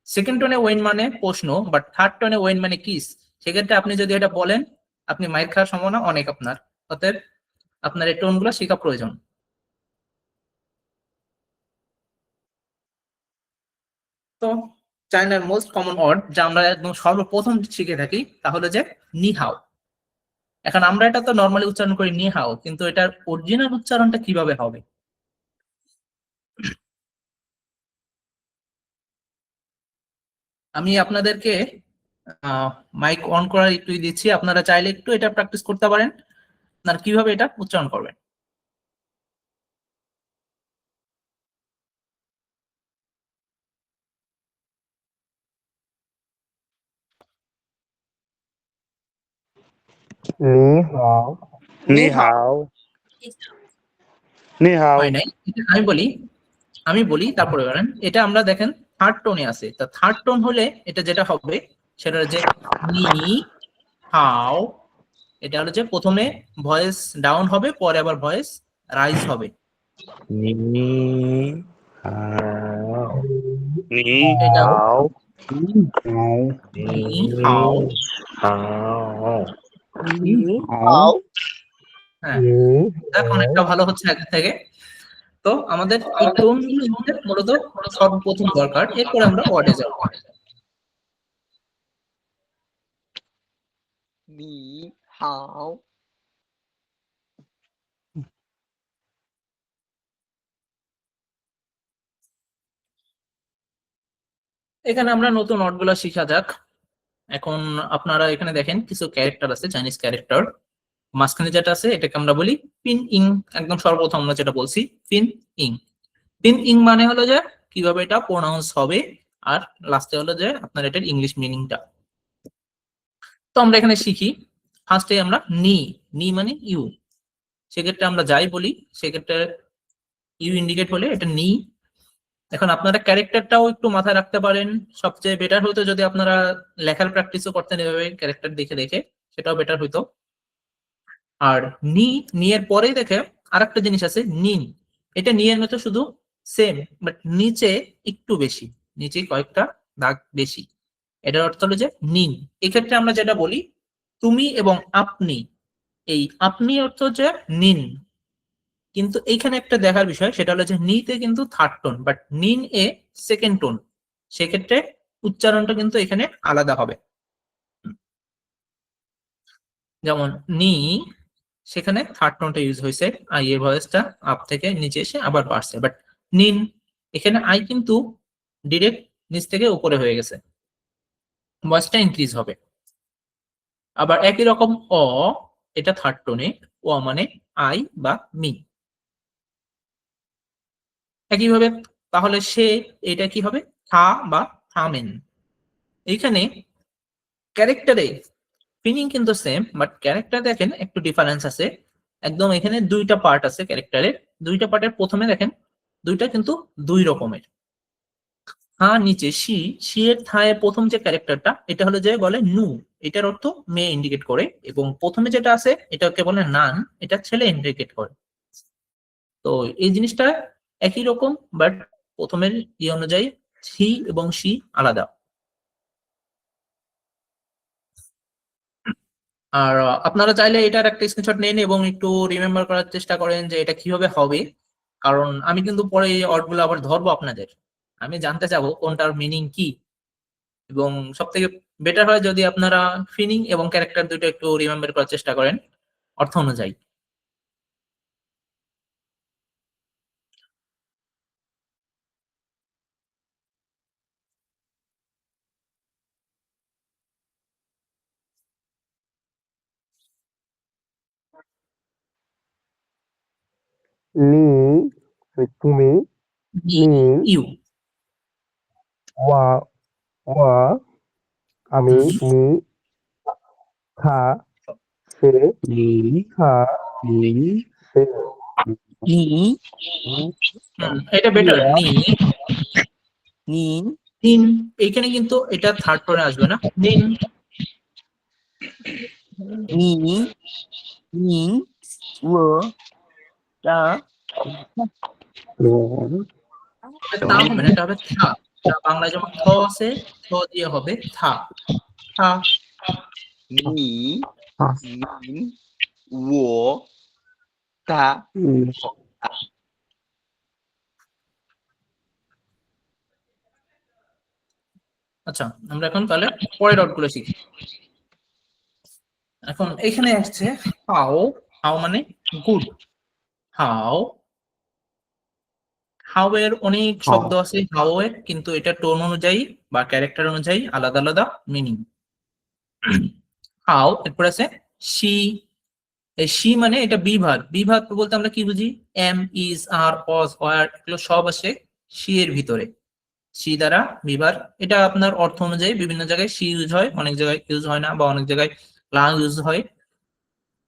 সেকেন্ড টোনে ওয়েন মানে প্রশ্ন, বাট থার্ড টোনে ওয়েন মানে কিস। সেক্ষেত্রে আপনি যদি এটা বলেন আপনি মাইর খাওয়ার সম্ভাবনা অনেক আপনার। অতএব আপনার এই টোনগুলো শেখা প্রয়োজন। তো চায়নার মোস্ট কমন ওয়ার্ড যা আমরা একদম সর্বপ্রথম শিখে থাকি তা হলো যে নিহাও। এখন আমরা এটা তো নর্মালি উচ্চারণ করি নিহাও, কিন্তু এটার অরিজিনাল উচ্চারণটা কিভাবে হবে? আমি আপনাদেরকে মাইক অন করার একটু দিচ্ছি, আপনারা চাইলে একটু এটা প্র্যাকটিস করতে পারেন আপনারা কিভাবে এটা উচ্চারণ করবেন। 你好，你好，你好， হয় নাই। এটা আমি বলি তারপরে বলেন। এটা আমরা দেখেন থার্ড টোনে আছে, তা থার্ড টোন হলে এটা যেটা হবে সেটা হচ্ছে নি হাও। এটা হলো যে প্রথমে ভয়েস ডাউন হবে, পরে আবার ভয়েস রাইজ হবে। 你好，你এটা好，好，নি হাও।好，你好， হ্যাঁ, 你 এখন একটা ভালো হচ্ছে আগে থেকে। তো আমাদের এই টোন গুলো মূলত সর্বপ্রথম দরকার, এরপরে আমরা ওয়ার্ডে যাব। 你好， এখানে আমরা নতুন ওয়ার্ডগুলো শিখা যাক। এখন আপনারা এখানে দেখেন কিছু ক্যারেক্টার আছে, চাইনিজ ক্যারেক্টার। মাঝখানে যেটা আছে এটাকে আমরা বলি পিন ইং। একদম সর্বপ্রথম আমরা যেটা বলছি পিন ইং। পিন ইং মানে হলো যে কিভাবে এটা প্রোনাউন্স হবে, আর লাস্টে হলো যে আপনার এটার ইংলিশ মিনিংটা। তো আমরা এখানে শিখি। ফার্স্টে আমরা নি মানে ইউ, সেক্ষেত্রে আমরা যাই বলি সেক্ষেত্রে ইউ ইন্ডিকেট হলে এটা নি। এখন আপনারা ক্যারেক্টারটাও একটু মাথায় রাখতে পারেন, সবচেয়ে বেটার হতো যদি আপনারা লেখার প্র্যাকটিসও করতেন এভাবে ক্যারেক্টার দেখে দেখে, সেটাও বেটার হইতো। আর নি এর পরেই দেখে আরেকটা জিনিস আছে নিন। এটা নি এর মতো শুধু সেম, বাট নিচে একটু বেশি, নিচে কয়েকটা দাগ বেশি। এটার অর্থ হলো যে নিন। এক্ষেত্রে আমরা যেটা বলি তুমি এবং আপনি, এই আপনি অর্থ হচ্ছে নিন। কিন্তু এইখানে একটা দেখার বিষয়, সেটা হলো যে নিতে কিন্তু থার্ড টোন, বাট নিন এ সেকেন্ড টোন। সেক্ষেত্রে উচ্চারণটা কিন্তু এখানে আলাদা হবে। যেমন নি, সেখানে থার্ড টোনটা ইউজ হয়েছে, আই এর ভয়েসটা আপ থেকে নিচে এসে আবার বাড়ছে। বাট নিন, এখানে আই কিন্তু ডিরেক্ট নিচ থেকে উপরে হয়ে গেছে, ভয়েসটা ইনক্রিজ হবে। আবার একই রকম এটা থার্ড টোনে, মানে আই বা মি। একইভাবে তাহলে সে, এটা কি হবে থা বা থামেন। এইখানে ক্যারেক্টারে ফিনিং কিন্তু সেম, বাট ক্যারেক্টার দেখেন একটু ডিফারেন্স আছে। একদম এখানে দুইটা পার্ট আছে ক্যারেক্টারের, দুইটা পার্টের প্রথমে দেখেন দুইটা কিন্তু দুই রকমের। হ্যাঁ, নিচে শি এর থায় প্রথম যে ক্যারেক্টারটা এটা হলো যে বলে নু, এটার অর্থ মেয়ে ইন্ডিকেট করে। এবং প্রথমে যেটা আছে এটাকে বলে নান, এটা ছেলে ইন্ডিকেট করে। তো এই জিনিসটা একই রকম, বাট প্রথমের অনুযায়ী হি এবং শি আলাদা। আর আপনারা চাইলে এটার একটা স্ক্রিনশট নেন এবং একটু রিমেম্বার করার চেষ্টা করেন যে এটা কিভাবে হবে। কারণ আমি কিন্তু পরে এই ওয়ার্ডগুলো আবার ধরবো আপনাদের, আমি জানতে চাবো কোনটার মিনিং কি। এবং সব থেকে বেটার হয় যদি আপনারা ফিনিং এবং ক্যারেক্টার দুটো একটু রিমেম্বার করার চেষ্টা করেন অর্থ অনুযায়ী।你 তুমি, ইউ, ওয়া ওয়া, আমি, মি, থা, সে, 你 থা, 你 সে, 你 এটা বেটার নি। 你 নিন, এইখানে কিন্তু এটা থার্ড টোনে আসবে না, নিন। 你你我的 এটা তা হবে না, এটা হবে থা। তা বাংলায় যেমন থ আছে, থ দিয়ে হবে থা। থা 你 啊 你我的 আচ্ছা, আমরা এখন তাহলে পরের ডটগুলো শিখি। এখন এখানে আসছে হাও। হাও মানে গুড। হাও, হাও এর অনেক শব্দ আছে হাও এর, কিন্তু এটা টোন অনুযায়ী বা ক্যারেক্টার অনুযায়ী আলাদা আলাদা মিনিং। হাও, এরপর আছে শি। এই শি মানে এটা বিভাগ। বিভাগ বলতে আমরা কি বুঝি, M, is, R, Aja, war, এগুলো সব আসে শি এর ভিতরে। শি দ্বারা বিভাগ। এটা আপনার অর্থ অনুযায়ী বিভিন্ন জায়গায় শি ইউজ হয়, অনেক জায়গায় ইউজ হয় না, বা অনেক জায়গায় লা ইউজ হয়।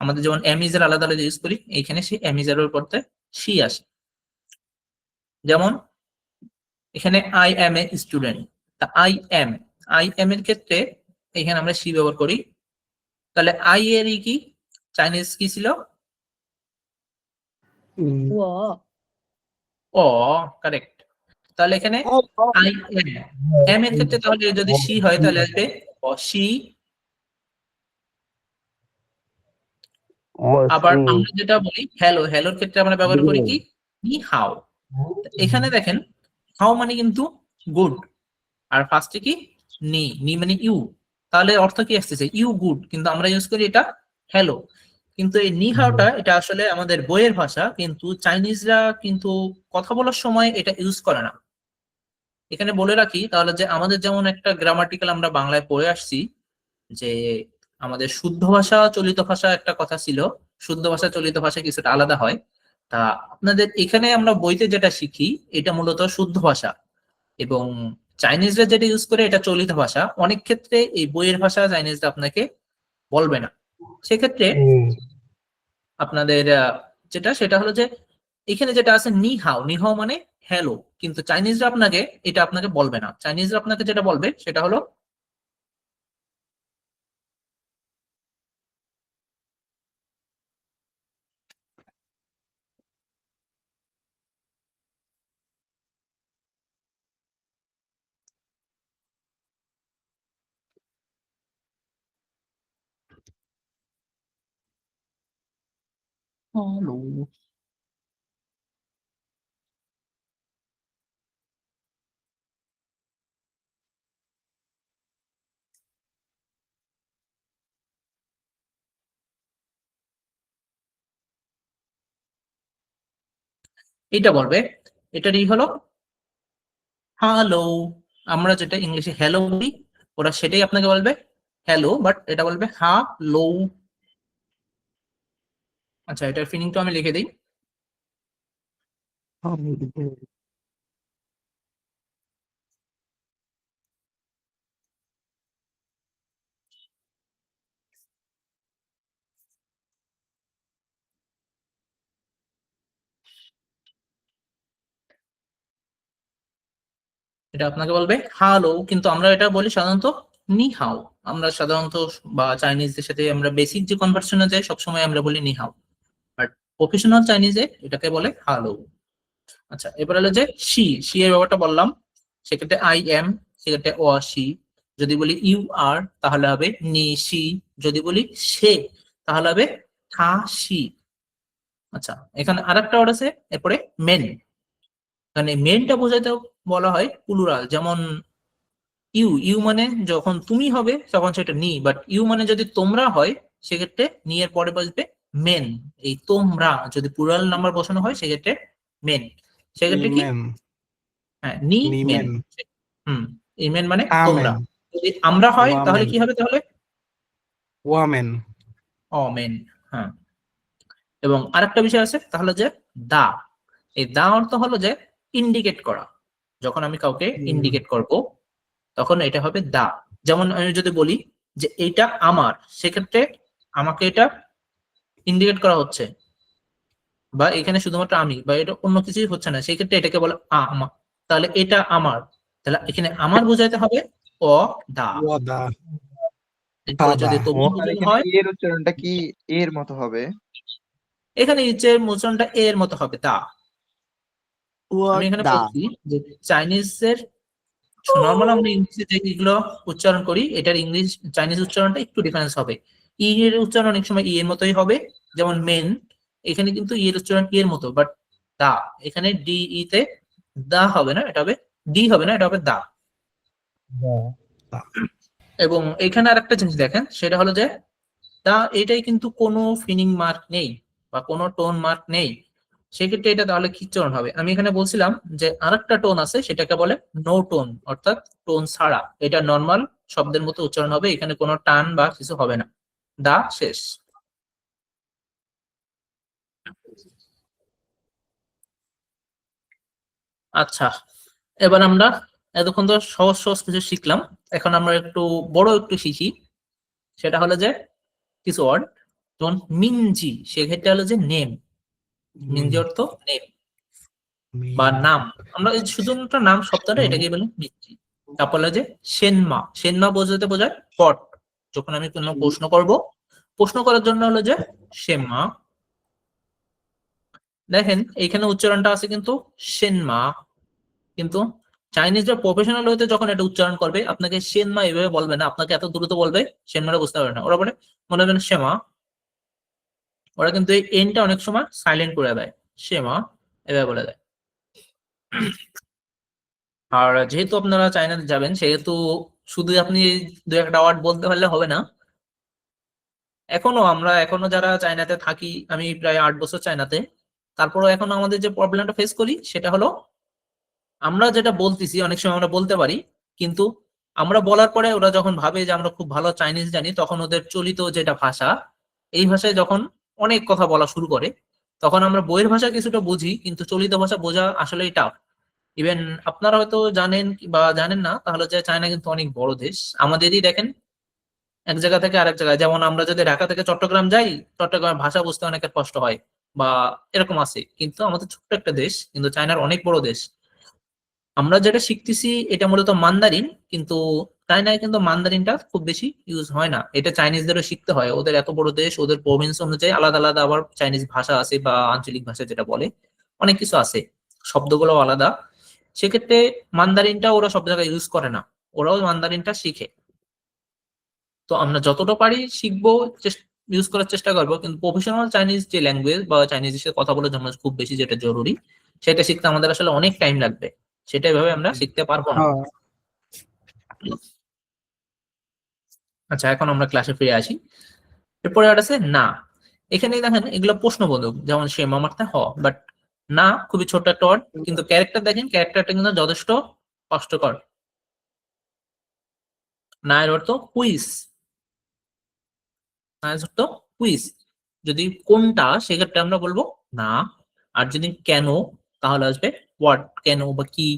আমাদের যেমন এম ইজ এর আলাদা আলাদা ইউজ করি, এইখানে সেই এম ইজ এর পরিবর্তে সি আসে। যেমন এখানে আই এম এ স্টুডেন্ট, তা আই এম এর ক্ষেত্রে এখানে আমরা সি ব্যবহার করি। তাহলে আই এর কি চাইনিজ কি ছিল?我 অ, কারেক্ট। তাহলে এখানে আই এম, এম এর ক্ষেত্রে তাহলে যদি সি হয় তাহলে আসবে অ সি। আবার আমরা যেটা বলি হ্যালো, হ্যালোর ক্ষেত্রে আমরা ব্যবহার করি কি নি হাও। এখানে দেখেন হাও মানে কিন্তু গুড, আর ফার্স্টে কি নি মানে ইউ, তাহলে অর্থ কি আসতেছে ইউ গুড, কিন্তু আমরা ইউজ করি এটা হ্যালো। কিন্তু এই নি হাওটা এটা আসলে আমাদের বইয়ের ভাষা, কিন্তু চাইনিজরা কিন্তু কথা বলার সময় এটা ইউজ করে না। এখানে বলে রাখি তাহলে যে আমাদের যেমন একটা গ্রামাটিক্যাল আমরা বাংলায় পড়ে আসছি যে আমাদের শুদ্ধ ভাষা চলিত ভাষা একটা কথা ছিল, শুদ্ধ ভাষা চলিত ভাষা কিছুটা আলাদা হয়। তা আপনাদের এখানে আমরা বইতে যেটা শিখি এটা মূলত শুদ্ধ ভাষা, এবং চাইনিজরা যেটা ইউজ করে এটা চলিত ভাষা। অনেক ক্ষেত্রে এই বইয়ের ভাষা চাইনিজরা আপনাকে বলবে না। সেক্ষেত্রে আপনাদের যেটা সেটা হলো যে এখানে যেটা আছে নি হাও মানে হ্যালো, কিন্তু চাইনিজরা আপনাকে এটা আপনাকে বলবে না। চাইনিজরা আপনাকে যেটা বলবে সেটা হলো হ্যালো। এটা বলবে, এটারই হলো হ্যালো। আমরা যেটা ইংলিশে হ্যালো বলি ওরা সেটাই আপনাকে বলবে হ্যালো, বাট এটা বলবে হ্যালো। আচ্ছা, এটার ফিনিংটা আমি লিখে দিই। এটা আপনাকে বলবে হ্যালো, কিন্তু আমরা এটা বলি সাধারণত নি হাও। আমরা সাধারণত বা চাইনিজদের সাথে আমরা বেসিক যে কনভারসেশনে যাই সবসময় আমরা বলি নি হাও, বাট প্রফেশনাল চাইনিজে এটাকে বলে হ্যালো। আচ্ছা, এবার হলো যে সি এর ব্যাপারটা বললাম। সেক্ষেত্রে আই এম, সেক্ষেত্রে ও সি। যদি বলি ইউ আর তাহলে হবে নি সি। যদি বলি সে তাহলে হবে থা সি। আচ্ছা, এখানে আরেকটা ওয়ার্ড আছে এরপরে মেন। এখানে মেনটা বোঝাতে বলা হয় প্লুরাল, যেমন ইউ মানে যখন তুমি হবে তখন সেটা নি, বাট ইউ মানে যদি তোমরা হয় সেক্ষেত্রে নি এর পরে বসবে মেন। এই তোমরা যদি প্লুরাল নাম্বার বসানো হয় সেক্ষেত্রে মেন। সেক্ষেত্রে কি হ্যাঁ নি মেন। হুম, এই মেন মানে তোমরা। যদি আমরা হয় তাহলে কি হবে? তাহলে ওয়ামেন। মেন। হ্যাঁ, এবং আরেকটা বিষয় আছে তাহলে যে দা। এই দা অর্থ হলো যে ইন্ডিকেট করা। যখন আমি কাউকে ইন্ডিকেট করব তখন এটা হবে দা। যেমন আমি যদি বলি যে এইটা আমার, সেক্ষেত্রে আমাকে এটা ইন্ডিকেট করা হচ্ছে, বা এখানে শুধুমাত্র আমি বা এটা অন্য কিছুই হচ্ছে না, সেক্ষেত্রে এটাকে বলে আমার। তাহলে এটা আমার, তাহলে এখানে আমার বোঝাইতে হবে অ দা। ওয়াদা। এরপরে যদি তোমার আর বোঝানো এখানে হয় এর উচ্চারণটা কি এর মতো হবে? এখানে নিচের মোচনটা এর মতো হবে দা। আমি এখানে দা বলছি যে চাইনিজের নর্মাল আমরা ইংলিশে যেগুলো উচ্চারণ করি এটার ইংলিশ চাইনিজ উচ্চারণটা একটু ডিফারেন্স হবে। ই এর উচ্চারণ অনেক সময় ই এর মতোই হবে, যেমন মেন। এখানে কিন্তু ই এর উচ্চারণ ই এর মতো, বাট দা এখানে ডি ই তে দা হবে না, এটা হবে ডি হবে না, এটা হবে দা। এবং এখানে আরেকটা জিনিস দেখেন, সেটা হলো যে দা এটাই কিন্তু কোনো ফিনিং মার্ক নেই বা কোনো টোন মার্ক নেই। সেক্ষেত্রে এটা তাহলে কি উচ্চারণ হবে? আমি এখানে বলছিলাম যে আরেকটা টোন আছে সেটাকে বলে নো টোন, অর্থাৎ টোন ছাড়া। এটা নর্মাল শব্দের মতো উচ্চারণ হবে, এখানে কোনো টান বা কিছু হবে না। দা শেষ। আচ্ছা, এবার আমরা এতক্ষণ তো সহজ সহজ কিছু শিখলাম, এখন আমরা একটু বড় একটু শিখি। সেটা হলো যে কিছু ওয়ার্ড। যেমন মিনজি, সেক্ষেত্রে হলো যে নেম, মিনজি অর্থ নেম বা নাম। আমরা এই শুধুমাত্র নাম শব্দটা এটাকে বলি মিনজি। তারপর হলো যে সেনমা, সেনমা বোঝাতে বোঝায় পট। যখন আমি কোনো প্রশ্ন করব, প্রশ্ন করার জন্য হলো যে সেমা। দেখেন এইখানে উচ্চারণটা আছে কিন্তু সেনমা, কিন্তু চাইনিজরা প্রফেশনাল হইতে যখন এটা উচ্চারণ করবে আপনাকে সেনমা এভাবে বলবে না, আপনাকে এত দ্রুত বলবে সেনমাটা বুঝতে পারবে না, ওরা বলে মনে হবে সেমা। ওরা কিন্তু এই এনটা অনেক সময় সাইলেন্ট করে দেয়, সেমা এভাবে বলে দেয়। আর যেহেতু আপনারা চায়নাতে যাবেন সেহেতু শুধু আপনি দু একটা ওয়ার্ড বলতে পারলে হবে না। এখনো যারা চায়নাতে থাকি, আমি প্রায় 8 বছর চায়নাতে, তারপরও এখনো আমাদের যে প্রবলেমটা ফেস করি সেটা হলো আমরা যেটা বলতেছি অনেক সময় আমরা বলতে পারি, কিন্তু আমরা বলার পরে ওরা যখন ভাবে যে আমরা খুব ভালো চাইনিজ জানি, তখন ওদের চলিত যেটা ভাষা, এই ভাষায় যখন অনেক কথা বলা শুরু করে, তখন আমরা বইয়ের ভাষা কিছুটা বুঝি কিন্তু চলিত ভাষা বোঝা আসলেই টাফ। ইভেন আপনারা হয়তো জানেন বা জানেন না, তাহলে যে চায়না কিন্তু অনেক বড় দেশ। আমাদেরই দেখেন এক জায়গা থেকে আরেক জায়গায়, যেমন আমরা যদি ঢাকা থেকে চট্টগ্রাম যাই, চট্টগ্রামের ভাষা বুঝতে অনেকের কষ্ট হয় বা এরকম আছে, কিন্তু আমাদের ছোট্ট একটা দেশ, কিন্তু চায়নার অনেক বড় দেশ। আমরা যেটা শিখতেছি এটা মূলত মান্দারিন, কিন্তু চায়নায় কিন্তু মান্দারিনটা খুব বেশি ইউজ হয় না, এটা চাইনিজদেরও শিখতে হয়। ওদের এত বড় দেশ, ওদের প্রভিন্স অনুযায়ী আলাদা আলাদা আবার চাইনিজ ভাষা আছে বা আঞ্চলিক ভাষা যেটা বলে, অনেক কিছু আছে, শব্দগুলো আলাদা। সেক্ষেত্রে মান্দারিনটা ওরা সব জায়গায় ইউজ করে না, ওরাও মান্দারিনটা শিখে। তো আমরা যতটা পারি শিখবো, ইউজ করার চেষ্টা করবো, কিন্তু প্রফেশনাল চাইনিজ যে ল্যাঙ্গুয়েজ বা চাইনিজের সাথে কথা বলার জন্য খুব বেশি যেটা জরুরি, সেটা শিখতে আমাদের আসলে অনেক টাইম লাগবে, সেটা এভাবে আমরা শিখতে পারবো না। হ্যাঁ। আচ্ছা, এখন আমরা ক্লাসে ফিরে আসি। এরপরে আর আছে না। এখানে দেখেন এগুলো প্রশ্নবোধক, যেমন সে মামার্থে হ, বাট না খুবই ছোট একটা ওয়ার্ড, কিন্তু ক্যারেক্টার দেখেন, ক্যারেক্টারটা কিন্তু যথেষ্ট কষ্টকর। না এর অর্থ কুইজ, না এর অর্থ কুইজ। যদি কোনটা সেক্ষেত্রে আমরা বলবো না, আর যদি কেন তাহলে আসবে হোয়াট, কেন বা কি।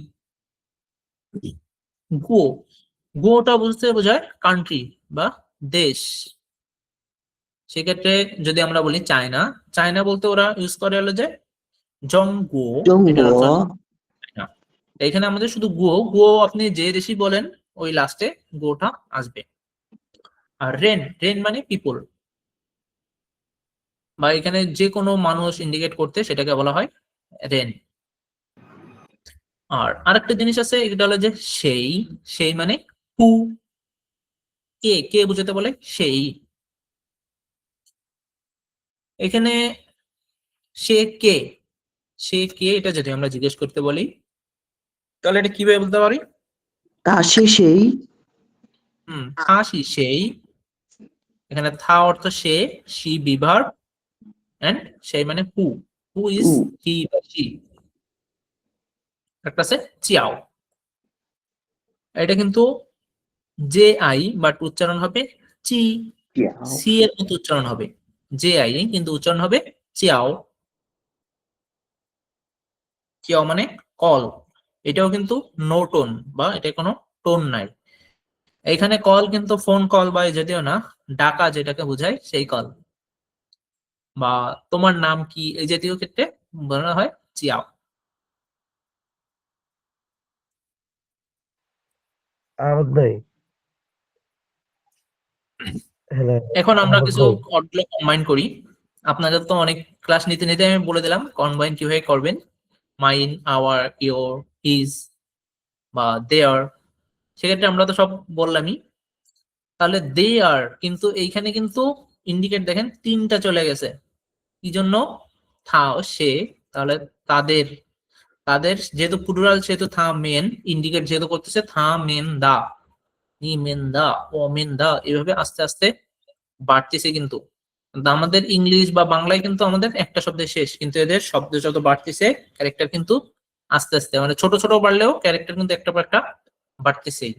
গো, গোটা বুঝতে বোঝায় কান্ট্রি বা দেশ। সেক্ষেত্রে যদি আমরা বলি চায়না, চায়না বলতে ওরা ইউজ করে হলো যে জংগো, এটার অর্থ চায়না। এখানে আমাদের শুধু গো, গো আপনি যে দেশই বলেন ওই লাস্টে গোটা আসবে। আর রেন, রেন মানে পিপল, বা এখানে যে কোনো মানুষ ইন্ডিকেট করতে সেটাকে বলা হয় রেন। আর আরেকটা জিনিস আছে, এটা হলো যে সেই, সেই মানে হু, কে, কে বুঝাতে বলে সেই। এখানে সে কে, সে কে এটা যদি আমরা জিজ্ঞেস করতে বলি তাহলে এটা কিভাবে বলতে পারি? তা সে সেই, থাসি সেই, এখানে থা অর্থ সে, সি বিভার, এন্ড সেই মানে হু, হু ইজ হু, হি বা শি। একটা আছে চিয়াও, এটা কিন্তু জে আই বাট উচ্চারণ হবে চি, চিয়াও, সি এর মতো উচ্চারণ হবে, জে আই কিন্তু উচ্চারণ হবে চিয়াও। চিয়াও মানে কল, এটাও কিন্তু নো টোন বা এটা কোনো টোন নাই। এখানে কল কিন্তু ফোন কল বা এই জাতীয় না, ডাকা যেটাকে বোঝায় সেই কল, বা তোমার নাম কি এই জাতীয় ক্ষেত্রে বলা হয় চিয়াও। আহমদ ভাই, হ্যালো। এখন আমরা আহমদ কিছু ভাই, অর্ডগুলো কম্বাইন করি। আপনাদের তো অনেক ক্লাস নিতে নিতে আমি বলে দিলাম কম্বাইন কিভাবে করবেন, মাইন, আওয়ার, ইওর, হিজ বা দেয়ার, সেক্ষেত্রে আমরা তো সব বললামই। তাহলে দে আর, কিন্তু এইখানে কিন্তু ইন্ডিকেট দেখেন তিনটা চলে গেছে, কি জন্য? থা সে, তাহলে তাদের, তাদের যেহেতু প্লুরাল সেহেতু থা মেন, ইন্ডিকেট যেহেতু করতেছে থা মেন দা, নি মেন দা, ও মেন দা, এভাবে আস্তে আস্তে বাড়তেছে। কিন্তু আমাদের ইংলিশ বা বাংলায় কিন্তু আমাদের একটা শব্দে শেষ, কিন্তু এদের শব্দ যত বাড়তেছে ক্যারেক্টার কিন্তু আস্তে আস্তে, মানে ছোট ছোট বাড়লেও ক্যারেক্টার কিন্তু একটা পর একটা বাড়তেছেই।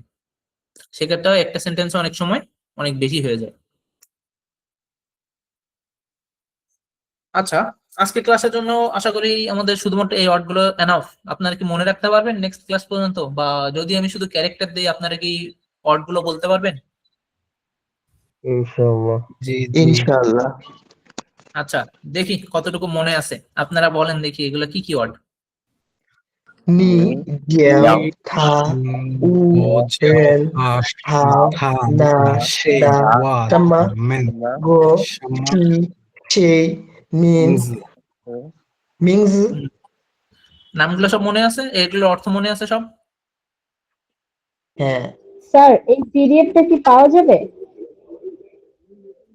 সেক্ষেত্রে একটা সেন্টেন্স অনেক সময় অনেক বেশি হয়ে যায়। আচ্ছা, আজকে ক্লাসের জন্য আশা করি আমাদের শুধুমাত্র এই ওয়ার্ড গুলো এনাফ। আপনারা কি মনে রাখতে পারবেন নেক্সট ক্লাস পর্যন্ত, বা যদি আমি শুধু ক্যারেক্টার দিই আপনারা কি ওয়ার্ড গুলো বলতে পারবেন? ইনশাআল্লাহ। জি জি ইনশাআল্লাহ। আচ্ছা, দেখি কতটুকু মনে আছে। আপনারা বলেন দেখি এগুলো কি কি ওয়ার্ড। নি, জিয়াও, থা, উ, রেন, হাও, না, দা, সাম্মা, গো, টি, চে, মিন, মিংজ। নামগুলো সব মনে আছে? এগুলোর অর্থ মনে আছে সব? হ্যাঁ, স্যার এই পিডিএফটা কি পাওয়া যাবে?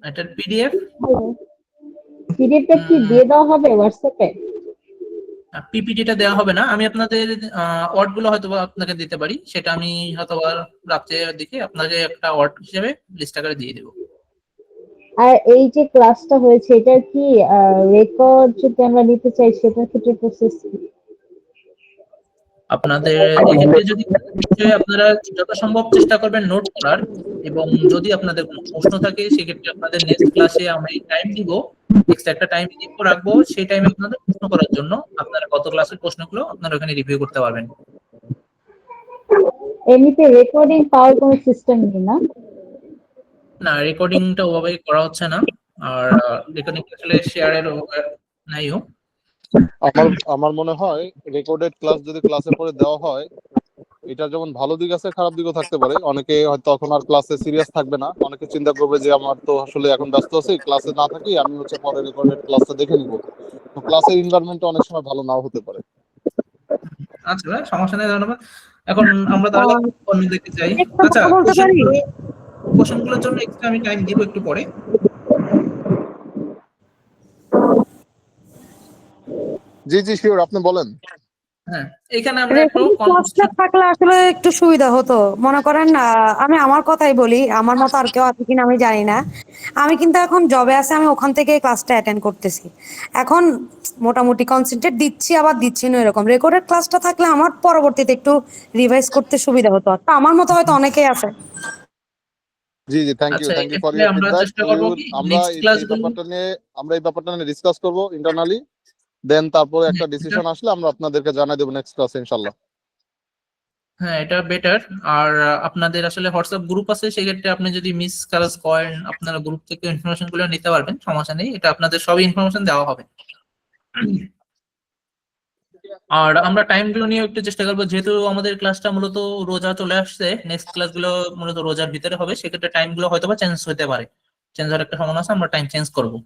এটার পিডিএফ পিডিএফটা কি দিয়ে দেওয়া হবে হোয়াটসঅ্যাপে? পিপিটিটা দেওয়া হবে না, আমি আপনাদের ওয়ার্ড গুলো হয়তো বা আপনাকে দিতে পারি, সেটা আমি হয়তো বা রাত্রে দিকে আপনাকে একটা ওয়ার্ড হিসেবে লিস্ট আকারে দিয়ে দেবো। আর এই যে ক্লাসটা হয়েছে এটার কি রেকর্ড যদি আমরা নিতে চাই সেটার ক্ষেত্রে প্রসেস কি? আপনাদের এক্ষেত্রে যদি বিষয়ে আপনারা যথাসম্ভব চেষ্টা করবেন নোট করার, এবং যদি আপনাদের কোনো প্রশ্ন থাকে সেক্ষেত্রে আপনাদের নেক্সট ক্লাসে আমি টাইম দিব, এক্সট্রা একটা টাইম রাখবো, সেই টাইমে আপনাদের প্রশ্ন করার জন্য আপনারা গত ক্লাসের প্রশ্নগুলো আপনারা ওখানে রিভিউ করতে পারবেন। এমনিতে রেকর্ডিং পাওয়ার কোনো সিস্টেম নেই না? না, রেকর্ডিংটা ওভাবে করা হচ্ছে না, আর রেকর্ডিং আসলে শেয়ারের নাইও। আমার মনে হয় রেকর্ডেড ক্লাস যদি ক্লাসে পরে দেওয়া হয়, এটা যেমন ভালো দিক আছে খারাপ দিকও থাকতে পারে। অনেকে হয়তো তখন আর ক্লাসে সিরিয়াস থাকবে না, অনেকে চিন্তা করবে যে আমার তো আসলে এখন ব্যস্ত আছি, ক্লাসে না থাকি, আমি হচ্ছে পরে রেকর্ডেড ক্লাসটা দেখে নিব। তো ক্লাসের এনভায়রনমেন্ট অনেক সময় ভালো নাও হতে পারে। আচ্ছা ভাই, সমস্যা নেই, ধন্যবাদ। এখন আমরা তাহলে অন্য দেখতে চাই। আচ্ছা, কোশ্চেনগুলোর জন্য এক্সট্রা আমি টাইম দিব একটু পরে। জি জি শিওর, আপনি বলেন। হ্যাঁ, এখানে আমরা একটু ক্লাসটা থাকলে আসলে একটু সুবিধা হতো। মনে করেন আমি আমার কথাই বলি, আমার মতো আর কেউ আছে কিনা আমি জানি না। আমি কিন্তু এখন জবে আছি, আমি ওখান থেকে ক্লাসটা অ্যাটেন্ড করতেছি। এখন মোটামুটি কনসেন্ট্রেট দিচ্ছি আবার দিচ্ছি না, এরকম। রেকর্ডেড ক্লাসটা থাকলে আমার পরবর্তীতে একটু রিভাইজ করতে সুবিধা হতো। তা আমার মতো হয়তো অনেকেই আছে। জি জি, থ্যাংক ইউ আচ্ছা, ফর এক্ষেত্রে ইউর আমরা ফিডব্যাক। চেষ্টা করব কি আমরা নেক্সট এই ক্লাসগুলো। ব্যাপারটা নিয়ে ডিসকাস করব ইন্টারনালি, দেন তারপরে একটা ডিসিশন আসলে আমরা আপনাদেরকে জানাই দেব নেক্সট ক্লাসে ইনশাআল্লাহ। হ্যাঁ, এটা বেটার। আর আপনাদের আসলে হোয়াটসঅ্যাপ গ্রুপ আছে, সেক্ষেত্রে আপনি যদি মিস কাজ করেন আপনারা গ্রুপ থেকে ইনফরমেশন গুলো নিতে পারবেন, সমস্যা নেই, এটা আপনাদের সবই ইনফরমেশন দেওয়া হবে। আর আমরা টাইম গুলো নিয়ে একটু চেষ্টা করবো, যেহেতু আমাদের ক্লাসটা মূলত রোজা চলে আসছে, নেক্সট ক্লাসগুলো মূলত রোজার ভিতরে হবে, সেক্ষেত্রে টাইম গুলো হয়তো বা চেঞ্জ হতে পারে, চেঞ্জ হওয়ার একটা সম্ভাবনা আছে, আমরা টাইম চেঞ্জ করবো।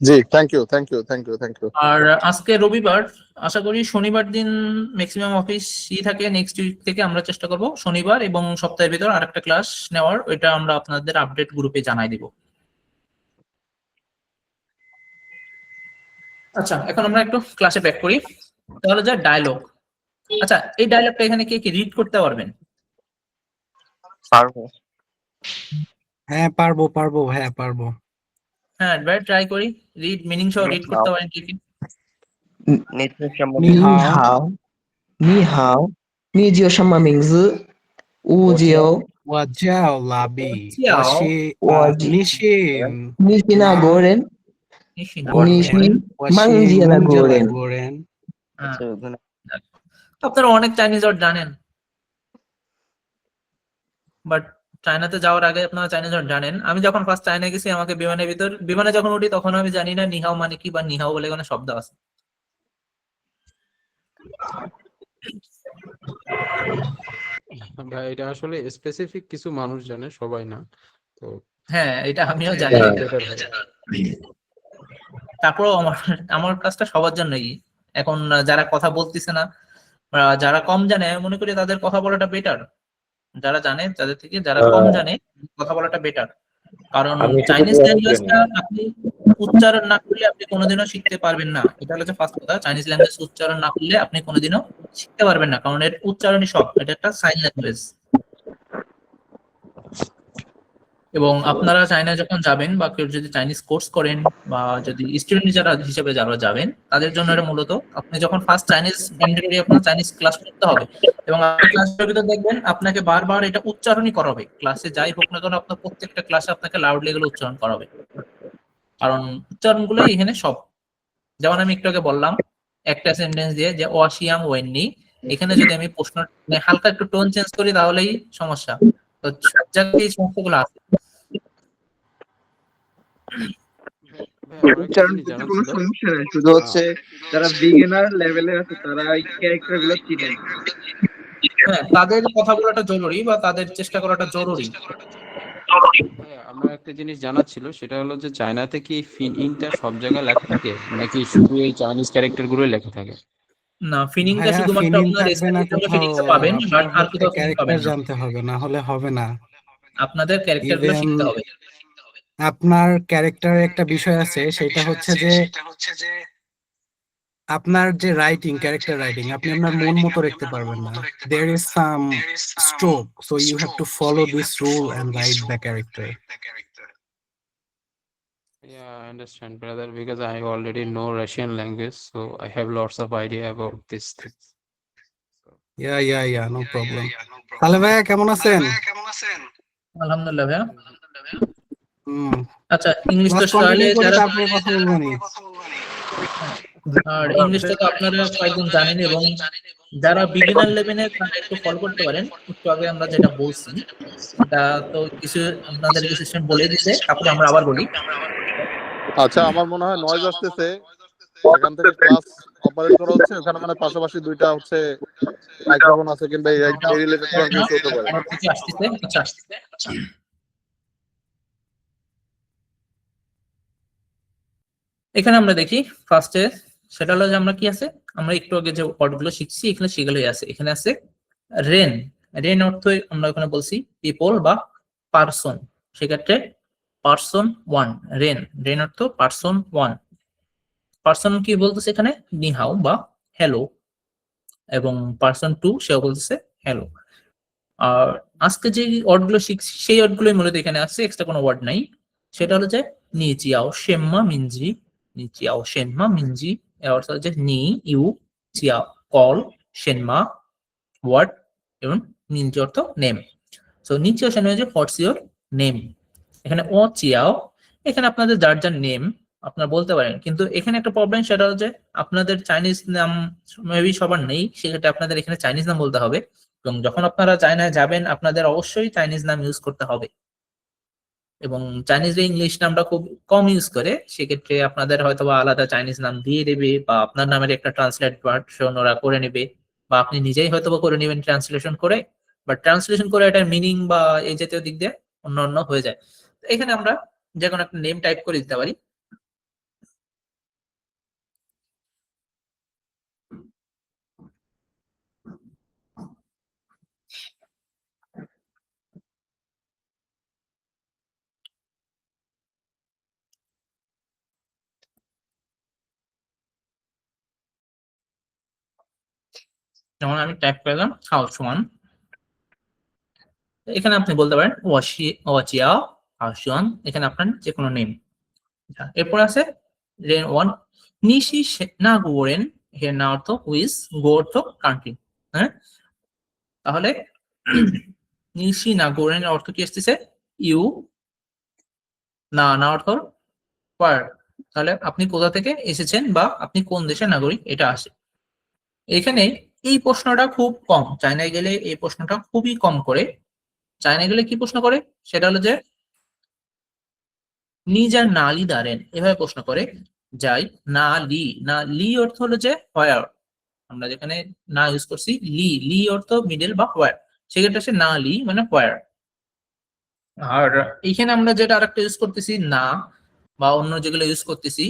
জি, থ্যাংক ইউ। আর আজকে রবিবার, আশা করি শনিবার দিন ম্যাক্সিমাম অফিস থাকে। নেক্সট উইক থেকে আমরা চেষ্টা করব শনিবার এবং সপ্তাহের ভিতর আরেকটা ক্লাস নেওয়ার, ওইটা আমরা আপনাদের আপডেট গ্রুপে জানাই দিব। আচ্ছা, এখন আমরা একটু ক্লাসে ব্যাক করি। তাহলে যা ডায়লগ। আচ্ছা, এই ডায়লগটা এখানে কে কে রিড করতে পারবেন? পারবো। হ্যাঁ পারবো, হ্যাঁ পারবো। হ্যাঁ, ভাই ট্রাই করি। রিড মিনিং সহ রিড করতে পারেন কে কে? 你好，你好，你叫什么名字？我叫我叫拉比，叫我你是你是哪国人？你是孟加拉国人。国人。হ্যাঁ, আপনারা অনেক চাইনিজ ওয়ার্ড জানেন, বাট চায়নাতে যাওয়ার আগে আপনারা চাইনিজ ওয়ার্ড জানেন। আমি যখন ফার্স্ট চায়না গেছি, আমাকে বিমানে যখন উঠি তখন আমি জানি না নিহাও মানে কি, বা নিহাও বলে কোনো শব্দ আছে। ভাই এটা আসলে স্পেসিফিক কিছু মানুষ জানে, সবাই না তো। হ্যাঁ, এটা আমিও জানি। তারপরেও আমার কাজটা সবার জন্যই। এখন যারা কথা বলতেছে না, যারা কম জানে, আমি মনে করি তাদের কথা বলাটা বেটার। যারা জানে তাদের থেকে যারা কম জানে কথা বলাটা বেটার, কারণ চাইনিজ ল্যাঙ্গুয়েজটা আপনি উচ্চারণ না করলে আপনি কোনোদিনও শিখতে পারবেন না। এটা হচ্ছে ফার্স্ট কথা। চাইনিজ ল্যাঙ্গুয়েজ উচ্চারণ না করলে আপনি কোনোদিনও শিখতে পারবেন না, কারণ এর উচ্চারণই সব। এটা একটা সাইন ল্যাঙ্গুয়েজ। এবং আপনারা চায়না যখন যাবেন, বা কেউ যদি চাইনিজ কোর্স করেন, বা যদি স্টুডেন্ট যারা হিসেবে যারা যাবেন, তাদের জন্য এটা মূলত আপনি যখন ফার্স্ট চাইনিজ ম্যান্ডেটরি আপনার চাইনিজ ক্লাস করতে হবে, এবং আপনি ক্লাসের ভিতরে দেখবেন আপনাকে বারবার এটা উচ্চারণই করাবে। ক্লাসে যাই হোক না কেন, আপনার প্রত্যেকটা ক্লাসে আপনাকে লাউডলি এগুলো উচ্চারণ করাবে, কারণ উচ্চারণগুলোই এখানে সব। যেমন আমি একটু আগে বললাম একটা সেন্টেন্স দিয়ে যে ওয়াশিয়াং ওয়েননি, এখানে যদি আমি প্রশ্ন হালকা একটু টোন চেঞ্জ করি তাহলেই সমস্যা। তো সব জায়গায় এই সমস্যাগুলো আছে। আমার একটা উচ্চারণ জিনিস করতে জানার কোনো ছিল। সমস্যা নেই, শুধু হচ্ছে যারা বিগিনার লেভেলে আছে তারা এই ক্যারেক্টার গুলো চিনে না। হ্যাঁ, তাদের কথা বলাটা জরুরি বা তাদের চেষ্টা করাটা জরুরি। হ্যাঁ, আমার একটা জিনিস জানার ছিল, সেটা হলো যে চায়নাতে কি ফিনইংটা সব জায়গায় লেখা থাকে নাকি শুধু এই চাইনিজ ক্যারেক্টার গুলোই লেখা থাকে? না, ফিনিংটা ভাইয়া শুধুমাত্র ফিনিং আপনার থাকবে না এসআইয়ের জন্য কোথাও, ফিনিংটা পাবেন, বাট আপনার আর হচ্ছে কোথাও ফিনিং ক্যারেক্টার পাবেন না। জানতে হবে, না হলে হবে না। আপনাদের ক্যারেক্টারগুলো ইভেন শিখতে হবে। আপনার ক্যারেক্টারের একটা বিষয় আছে, সেটা হচ্ছে যে আপনার যে রাইটিং, ক্যারেক্টার রাইটিং, আপনি আপনার মন মতো রাখতে পারবেন না। There is some stroke, so you have to follow this rule and write the character. Yeah, I understand, brother, because I already know Russian language, so I have lots of idea about this thing. Yeah no problem. তাহলে ভাইয়া কেমন আছেন? আলহামদুলিল্লাহ ভাইয়া। হুম, আচ্ছা, English তো class তাহলে continue করে যারা, তারপরে কথা বলবো নি। আর ইংলিশটা তো আপনারা কয়েকজন জানেন, এবং যারা বিগিনার লেভেলে তারা একটু ফলো করতে পারেন। একটু আগে আমরা যেটা বলছি এটা তো কিছু আপনাদের কিছু সিস্টেম বলে দিতে, তারপরে আমরা আবার বলি। আচ্ছা, আমার মনে হয় নয়েজ আসতেছে, এখান থেকে ক্লাস অপারেট করা হচ্ছে, ওখানে মানে পাশাপাশি দুইটা হচ্ছে মাইক্রোফোন আছে, কিংবা এই রিলেটেড কোনো কিছু হতে পারে। আমার থেকে আসতেছে। আচ্ছা, এখানে আমরা দেখি ফার্স্টে, সেটা হলো যে আমরা কি আছে, আমরা একটু আগে যে ওয়ার্ডগুলো শিখছি এখানে সেগুলোই আছে। এখানে আছে রেন। রেন অর্থ আমরা ওখানে বলছি পিপল বা পারসন, সেক্ষেত্রে পারসন ওয়ান। রেন, রেন অর্থ পারসন ওয়ান। পারসন কি বলতেছে এখানে নিহাও বা হ্যালো, এবং পারসন টু সেও বলতেছে হ্যালো। আর আজকে যে ওয়ার্ডগুলো শিখছি সেই ওয়ার্ডগুলোই মূলত এখানে আছে, এক্সট্রা কোনো ওয়ার্ড নাই। সেটা হলো যে নি চিয়াও শেম্মা মিনজি, নি চিয়াও শেম্মা মিনজি, এর অর্থ হচ্ছে নি ইউ চিয়া কল, শেম্মা ওয়ার্ড, এবং মিনজি অর্থ নেম। সো নি চিয়াও শেম্মা হচ্ছে হোয়াটস ইওর নেম। এখানে ও চিয়াও, এখানে আপনাদের যার যার নেম আপনারা বলতে পারেন, কিন্তু এখানে একটা প্রবলেম, সেটা হচ্ছে আপনাদের চাইনিজ নাম মেবি সবার নেই, সেক্ষেত্রে আপনাদের এখানে চাইনিজ নাম বলতে হবে, এবং যখন আপনারা চায়নায় যাবেন আপনাদের অবশ্যই চাইনিজ নাম ইউজ করতে হবে। এবং চাইনিজ ইংলিশ নামটা খুব কম ইউজ করে, সেক্ষেত্রে আপনাদের হয়তো বা আলাদা চাইনিজ নাম দিয়ে দেবে, বা আপনার নামের একটা ট্রান্সলেট ভার্সন ওরা করে নেবে, বা আপনি নিজেই হয়তো বা করে নেবেন ট্রান্সলেশন করে, বা ট্রান্সলেশন করে এটার মিনিং বা এই জাতীয় দিক দিয়ে অন্য হয়ে যায়। এখানে আমরা যে কোনো একটা নেম টাইপ করে দিতে পারি। যেমন আমি টাইপ করলাম হাউস ওয়ান, এখানে আপনি বলতে পারেন ওয়াচিয়া হাউস ওয়ান, এখানে আপনার যে কোনো নেম। এরপর আছে রেন ওয়ান, নিশি না গোরেন, এর না অর্থ উইস, গো অর্থ কান্ট্রি। হ্যাঁ, তাহলে নিশি না গোরেন অর্থ কি আসতেছে ইউ, না অর্থ ওয়ার, তাহলে আপনি কোথা থেকে এসেছেন বা আপনি কোন দেশের নাগরিক এটা আসে। এখানে এই প্রশ্নটা খুব কম, চায়নায় গেলে এই প্রশ্নটা খুবই কম করে। চায়না গেলে কি প্রশ্ন করে, সেটা হলো যে নিজের নালি দাঁড়েন, এভাবে প্রশ্ন করে। যাই না লি অর্থ হলো যে হোয়ার, আমরা যেখানে না ইউজ করছি লি অর্থ মিডল বা হোয়ার, সেক্ষেত্রে সে না লি মানে হোয়ার। আর এইখানে আমরা যেটা আরেকটা ইউজ করতেছি না, বা অন্য যেগুলো ইউজ করতেছি,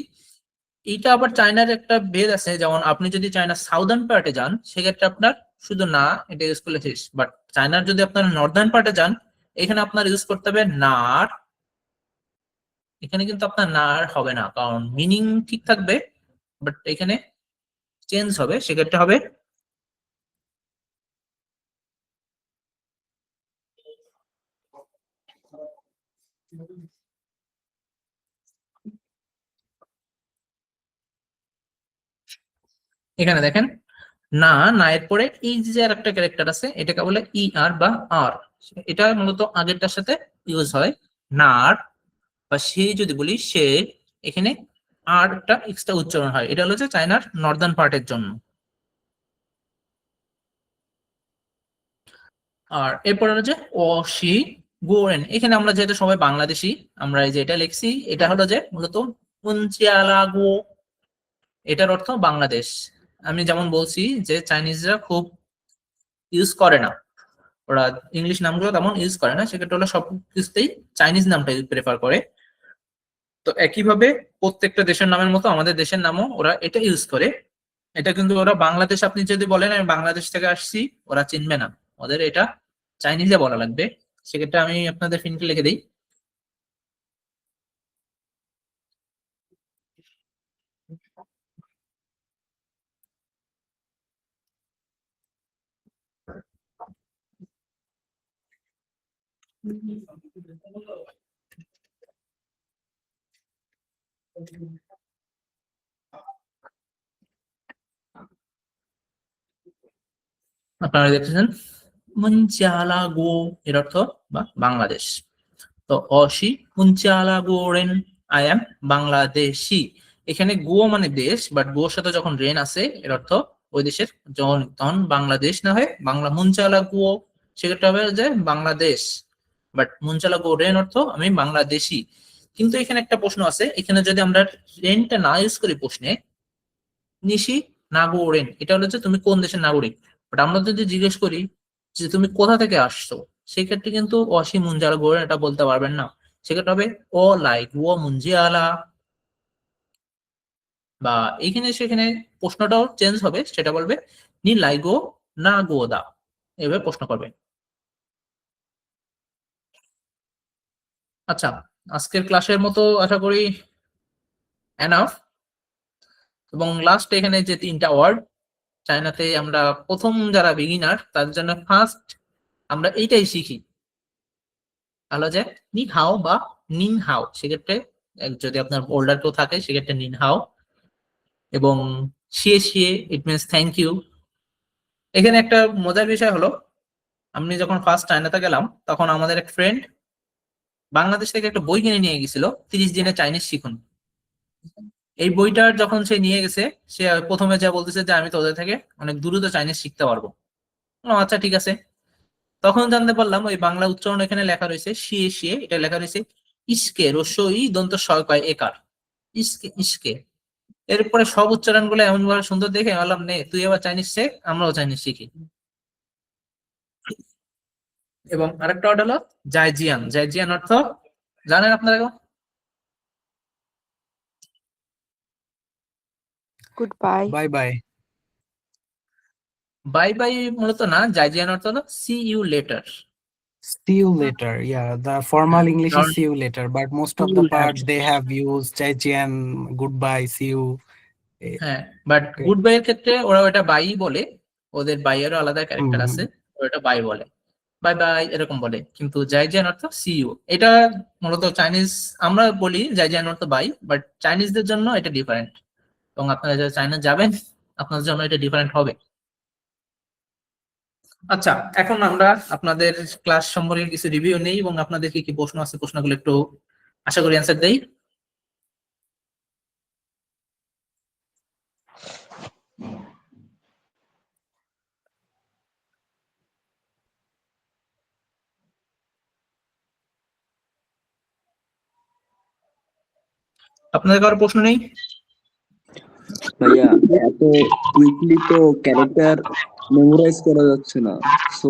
এইটা আবার চায়নার একটা ভেদ আছে। যেমন আপনি যদি চায়না সাউদার্ন পার্টে যান সেক্ষেত্রে আপনার শুধু না এটা ইউজ করলে শেষ, বাট চায়নার যদি আপনার নর্দার্ন পার্টে যান এখানে আপনার ইউজ করতে হবে নার। এখানে কিন্তু আপনার নার হবে না, কারণ মিনিং ঠিক থাকবে বাট এখানে চেঞ্জ হবে, সেক্ষেত্রে হবে এখানে দেখেন না এর পরে এই যে আর একটা ক্যারেক্টার আছে এটাকে বলে ই আর বা আর, এটা মূলত আগেরটার সাথে ইউজ হয়। নার বা সে যদি বলি সে, এখানে আর একটা এক্সট্রা উচ্চারণ হয়, এটা হলো যে চায়নার নর্দার্ন পার্টের জন্য। আর এরপরে হচ্ছে অশি গোরেন, এখানে আমরা যেহেতু সবাই বাংলাদেশি, আমরা এই যে এটা লিখছি, এটা হলো যে মূলত মুনচিয়ালাগো, এটার অর্থ বাংলাদেশ। আমি যেমন বলছি যে চাইনিজরা খুব ইউজ করে না, ওরা ইংলিশ নামগুলো তেমন ইউজ করে না, সেক্ষেত্রে ওরা সব কিছুতেই চাইনিজ নামটা প্রেফার করে। তো একইভাবে প্রত্যেকটা দেশের নামের মতো আমাদের দেশের নামও ওরা এটা ইউজ করে। এটা কিন্তু ওরা বাংলাদেশ, আপনি যদি বলেন আমি বাংলাদেশ থেকে আসছি, ওরা চিনবে না, ওদের এটা চাইনিজে বলা লাগবে। সেক্ষেত্রে আমি আপনাদের ফিনকে লিখে দিই। আপনারা দেখতেছেন মুনচিয়ালাগো, এর অর্থ বা বাংলাদেশ। তো অশি মুনচিয়ালাগোরেন, আই এম বাংলাদেশি। এখানে গো মানে দেশ, বাট গোর সাথে যখন রেন আছে এর অর্থ ওই দেশের, যখন তখন বাংলাদেশ না হয় বাংলা মুনচিয়ালাগো, সেক্ষেত্রে হবে যে বাংলাদেশ। বাট মুনচিয়ালাগো রেন অর্থ আমি বাংলাদেশি। কিন্তু এখানে একটা প্রশ্ন আছে, এখানে যদি আমরা রেনটা না ইউজ করি প্রশ্নে, নিশি নাগোরেন, এটা হলো যে তুমি কোন দেশের নাগরিক। বাট আমরা যদি জিজ্ঞেস করি যে তুমি কোথা থেকে আসছো, সেক্ষেত্রে কিন্তু অসি মুঞ্জালা গোরেন এটা বলতে পারবেন না, সেক্ষেত্রে হবে ও লাইক ও মুঞ্জিয়ালা। বা এখানে সেখানে প্রশ্নটাও চেঞ্জ হবে, সেটা বলবে নি লাইগো না গোদা, এভাবে প্রশ্ন করবে। আচ্ছা, আজকের ক্লাসের মতো আশা করি এনাফ। এবং লাস্ট এখানে যে 3টা ওয়ার্ড চায়নাতে আমরা প্রথম যারা বিগিনার তাদের জন্য ফার্স্ট আমরা এইটাই শিখি, তাহলে যে নি হাও বা নিন হাও। সেক্ষেত্রে যদি আপনার ওল্ডার কেউ থাকে সেক্ষেত্রে নিন হাও, এবং শিয়ে শিয়ে ইট মিনস থ্যাংক ইউ। এখানে একটা মজার বিষয় হলো, আমি যখন ফার্স্ট চায়নাতে গেলাম তখন আমাদের এক ফ্রেন্ড বাংলাদেশ থেকে একটা বই কিনে নিয়ে গেছিল, 30 দিনে চাইনিজ শিখুন। এই বইটার যখন সে নিয়ে গেছে, সে প্রথমে যা বলতেছে যে আমি তোদের থেকে অনেক দ্রুত চাইনিজ শিখতে পারবো। আচ্ছা ঠিক আছে। তখন জানতে পারলাম ওই বাংলা উচ্চারণ এখানে লেখা রয়েছে শিয়ে শিয়ে, এটা লেখা রয়েছে ইস্কে, রস্যই দন্ত শয় কয় একার, ইস্কে ইস্কে। এরপরে সব উচ্চারণ গুলো এমন ভাবে সুন্দর দেখে বললাম নে তুই এবার চাইনিজ শেখ, আমরাও চাইনিজ শিখি। এবং আরেকটা ওয়ার্ড হলো জাইজিয়ান। জাইজিয়ান অর্থ জানেন আপনারা? Good bye. Bye bye. Bye bye মূলত না, জাইজিয়ান অর্থ হলো see you later. See you later. Yeah, the formal English is see you later, but most of the part they have used Zaijian, goodbye, see you. হ্যাঁ, but good bye এর ক্ষেত্রে ওরা ওটা বাই বলে, ওদের বাই এরও আলাদা character আছে, ওরা এটা বাই বলে, বাই বাই এরকম বলে। কিন্তু জাইজিয়ান অর্থ সি ইউ, এটা মূলত চাইনিজ আমরা বলি জাইজিয়ান অর্থ বাই, বাট চাইনিজদের জন্য এটা ডিফারেন্ট, এবং আপনারা যারা চায়না যাবেন আপনাদের জন্য এটা ডিফারেন্ট হবে। আচ্ছা, এখন আমরা আপনাদের ক্লাস সম্পর্কে কিছু রিভিউ নেই এবং আপনাদের কি কি প্রশ্ন আছে প্রশ্নগুলো একটু আশা করি অ্যান্সার দেই। আপনাদের কারো প্রশ্ন নেই? ভাইয়া এত কুইকলি তো ক্যারেক্টার মেমোরাইজ করা যাচ্ছে না, সো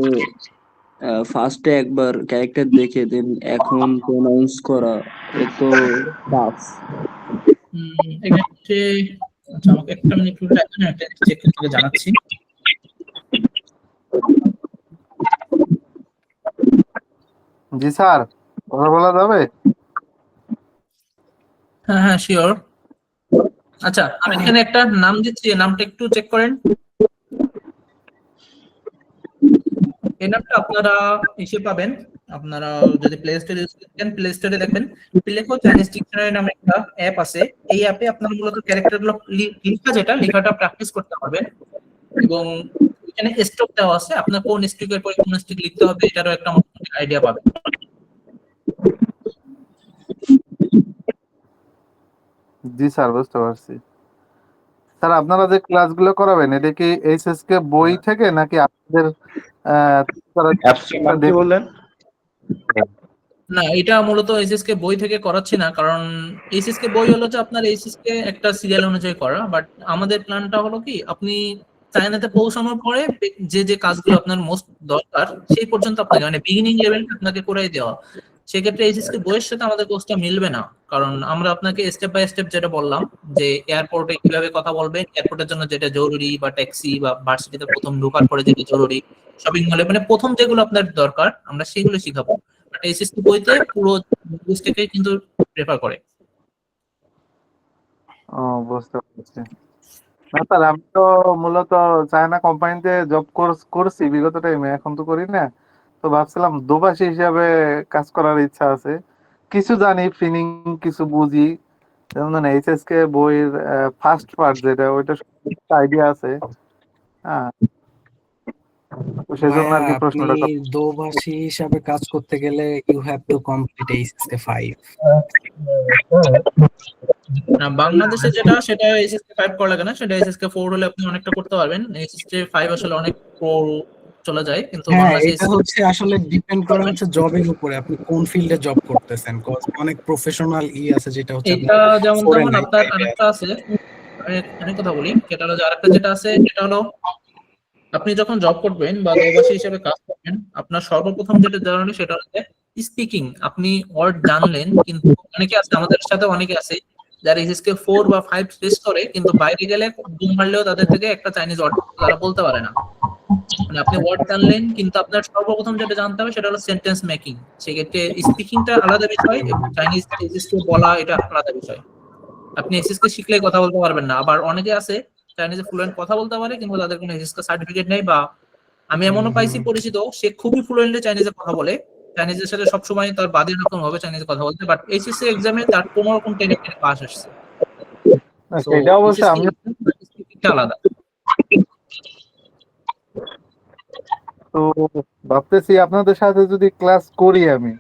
ফার্স্টে একবার ক্যারেক্টার দেখে দেন এখন প্রোনাউন্স করা এত টাফ। এক্ষেত্রে আচ্ছা আমাকে একটা মিনিট চেক করে জানাচ্ছি। জি স্যার, কথা বলা যাবে? হ্যাঁ হ্যাঁ শিওর। আচ্ছা আমি এখানে একটা নাম দিচ্ছি, নামটা একটু চেক করেন। এই নামটা আপনারা এসে পাবেন, আপনারা যদি প্লে স্টোরে ইউজ করেন প্লে স্টোরে দেখবেন প্লেকো চাইনিজ ডিকশনারি নামে একটা অ্যাপ আছে। এই অ্যাপে আপনারা মূলত ক্যারেক্টারগুলো লেখা লেখাটা প্র্যাকটিস করতে পারবেন, এবং এখানে স্ট্রোক দেওয়া আছে, আপনার কোন স্ট্রোকের পরে কোন স্ট্রোক লিখতে হবে এটারও একটা আইডিয়া পাবেন। জি স্যার, বুঝতে পারছি। স্যার আপনারা যে ক্লাসগুলো করাবেন এটা কি এইচএসকে বই থেকে নাকি আপনাদের কি বললেন? না, এটা মূলত এইচএসকে বই থেকে করাচ্ছি না, কারণ এইচএসকে বই হলো যে আপনার এইচএসকে একটা সিরিয়াল অনুযায়ী করা, বাট আমাদের প্ল্যানটা হলো কি আপনি চায়নাতে পৌঁছানোর পরে যে যে কাজগুলো আপনার মোস্ট দরকার সেই পর্যন্ত আপনাকে মানে বিগিনিং লেভেল আপনাকে করাই দেওয়া। সেক্ষেত্রে এইচএসকে বইয়ের সাথে আমাদের কোর্সটা মিলবে না, কারণ আমরা আপনাকে স্টেপ বাই স্টেপ যেটা বললাম যে এয়ারপোর্টে কিভাবে কথা বলবেন, এয়ারপোর্টের জন্য যেটা জরুরি, বা ট্যাক্সি বা ভার্সিটিতে প্রথম ঢোকার পরে যেটা জরুরি, শপিং মলে মানে প্রথম যেগুলো আপনার দরকার আমরা সেগুলো শিখাবো। বাট এইচএসসি বইতে পুরো জিনিসটাকে কিন্তু প্রেফার করে। ও, বুঝতে পারছি। না স্যার, আমি তো মূলত চায়না কোম্পানিতে জব করছি বিগত টাইমে, এখন তো করি না। তো ভাবছিলাম দোভাষী হিসাবে কাজ করার ইচ্ছা আছে। কিছু জানি ফিনিং, কিছু বুঝি। যেমন এইচএসকে বইয়ের ফার্স্ট পার্ট যেটা, ওইটা আইডিয়া আছে। হ্যাঁ, তো সেজন্য ভাইয়া আর কি আপনি প্রশ্নটা দোভাষী হিসাবে কাজ করতে গেলে you have to complete HSK 5। না, বাংলাদেশে যেটা সেটা এইচএসকে 5 করা লাগে না, সেটা এইচএসকে 4 হলে আপনি অনেকটা করতে পারবেন। এইচএসকে 5 আসলে অনেক চলে যায়, কিন্তু হ্যাঁ, বাংলাদেশে এটা হচ্ছে আসলে ডিপেন্ড করে হচ্ছে জবের উপরে, আপনি কোন ফিল্ডে জব করতেছেন। অনেক প্রফেশনাল আছে যেটা হচ্ছে এটা যেমন ফোরে যেমন নাই আপনার 5 আরেকটা আছে, আমি কথা বলি, সেটা হলো যে আরেকটা যেটা আছে সেটা হলো আপনি যখন জব করবেন বা প্রবাসী হিসেবে কাজ করবেন, আপনার সর্বপ্রথম যেটা জানলে সেটা হচ্ছে স্পিকিং। আপনি ওয়ার্ড জানলেন, কিন্তু অনেকে আছে, আমাদের সাথে অনেকে আছে যারা এইচএসকে 4 বা 5 শেষ করে, কিন্তু বাইরে গেলে বুম মারলেও তাদের থেকে একটা চাইনিজ ওয়ার্ড তারা বলতে পারে না। মানে আপনি ওয়ার্ড জানলেন, কিন্তু আপনার সর্বপ্রথম যেটা জানতে হবে সেটা হলো সেন্টেন্স মেকিং। সেক্ষেত্রে স্পিকিংটা আলাদা বিষয় এবং চাইনিজ এইচএসকে বলা এটা আলাদা বিষয়। আপনি এইচএসকে শিখলে কথা বলতে পারবেন না। আবার অনেকে আছে চাইনিজে ফ্লুয়েন্ট কথা বলতে পারে, কিন্তু তাদের কোনো এইচএসকে সার্টিফিকেট নেই, বা আমি এমনও পাইছি পরিচিত সে খুবই ফ্লুয়েন্টলি চাইনিজে কথা বলে, চাইনিজের সাথে সবসময় তার বাদে রকম হবে চাইনিজে কথা বলতে, বাট এইচএসসি এক্সামে তার কোনো রকম টেনে টেনে পাস আসছে। সো সেটা অবশ্য এইচএসসি আমি স্পিকিংটা আলাদা। তো ভাবতেছি আপনাদের সাথে যদি ক্লাস করি আমি,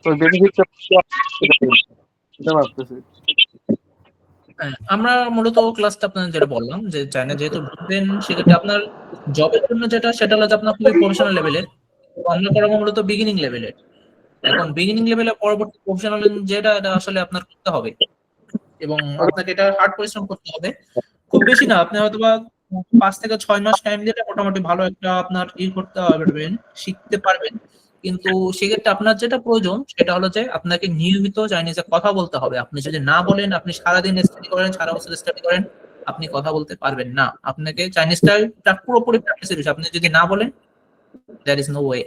তো বেনিফিটটা এটা ভাবতেছি। হ্যাঁ, আমরা মূলত ক্লাসটা আপনার যেটা বললাম যে চায়না যেহেতু ঢুকবেন, সেক্ষেত্রে আপনার জবের জন্য যেটা সেটা হলো যে আপনার খুবই প্রফেশনাল লেভেলের, আমরা করাবো মূলত বিগিনিং লেভেলের। এখন বিগিনিং লেভেলে পরবর্তী প্রফেশনাল যেটা এটা আসলে আপনার করতে হবে, এবং আপনাকে এটা হার্ড পরিশ্রম করতে হবে। খুব বেশি না, আপনি হয়তোবা 5 থেকে 6 মাস টাইম দিলে মোটামুটি ভালো একটা আপনার করতে পারবেন, শিখতে পারবেন। কিন্তু সেক্ষেত্রে আপনার যেটা প্রয়োজন সেটা হলো যে আপনাকে নিয়মিত চাইনিজে কথা বলতে হবে। আপনি যদি না বলেন, আপনি সারাদিন স্টাডি করেন, সারা বছর স্টাডি করেন, আপনি কথা বলতে পারবেন না। আপনাকে চাইনিজটা পুরোপুরি প্র্যাকটিসের বিষয়। আপনি যদি না বলেন, দ্যার ইজ নো ওয়ে।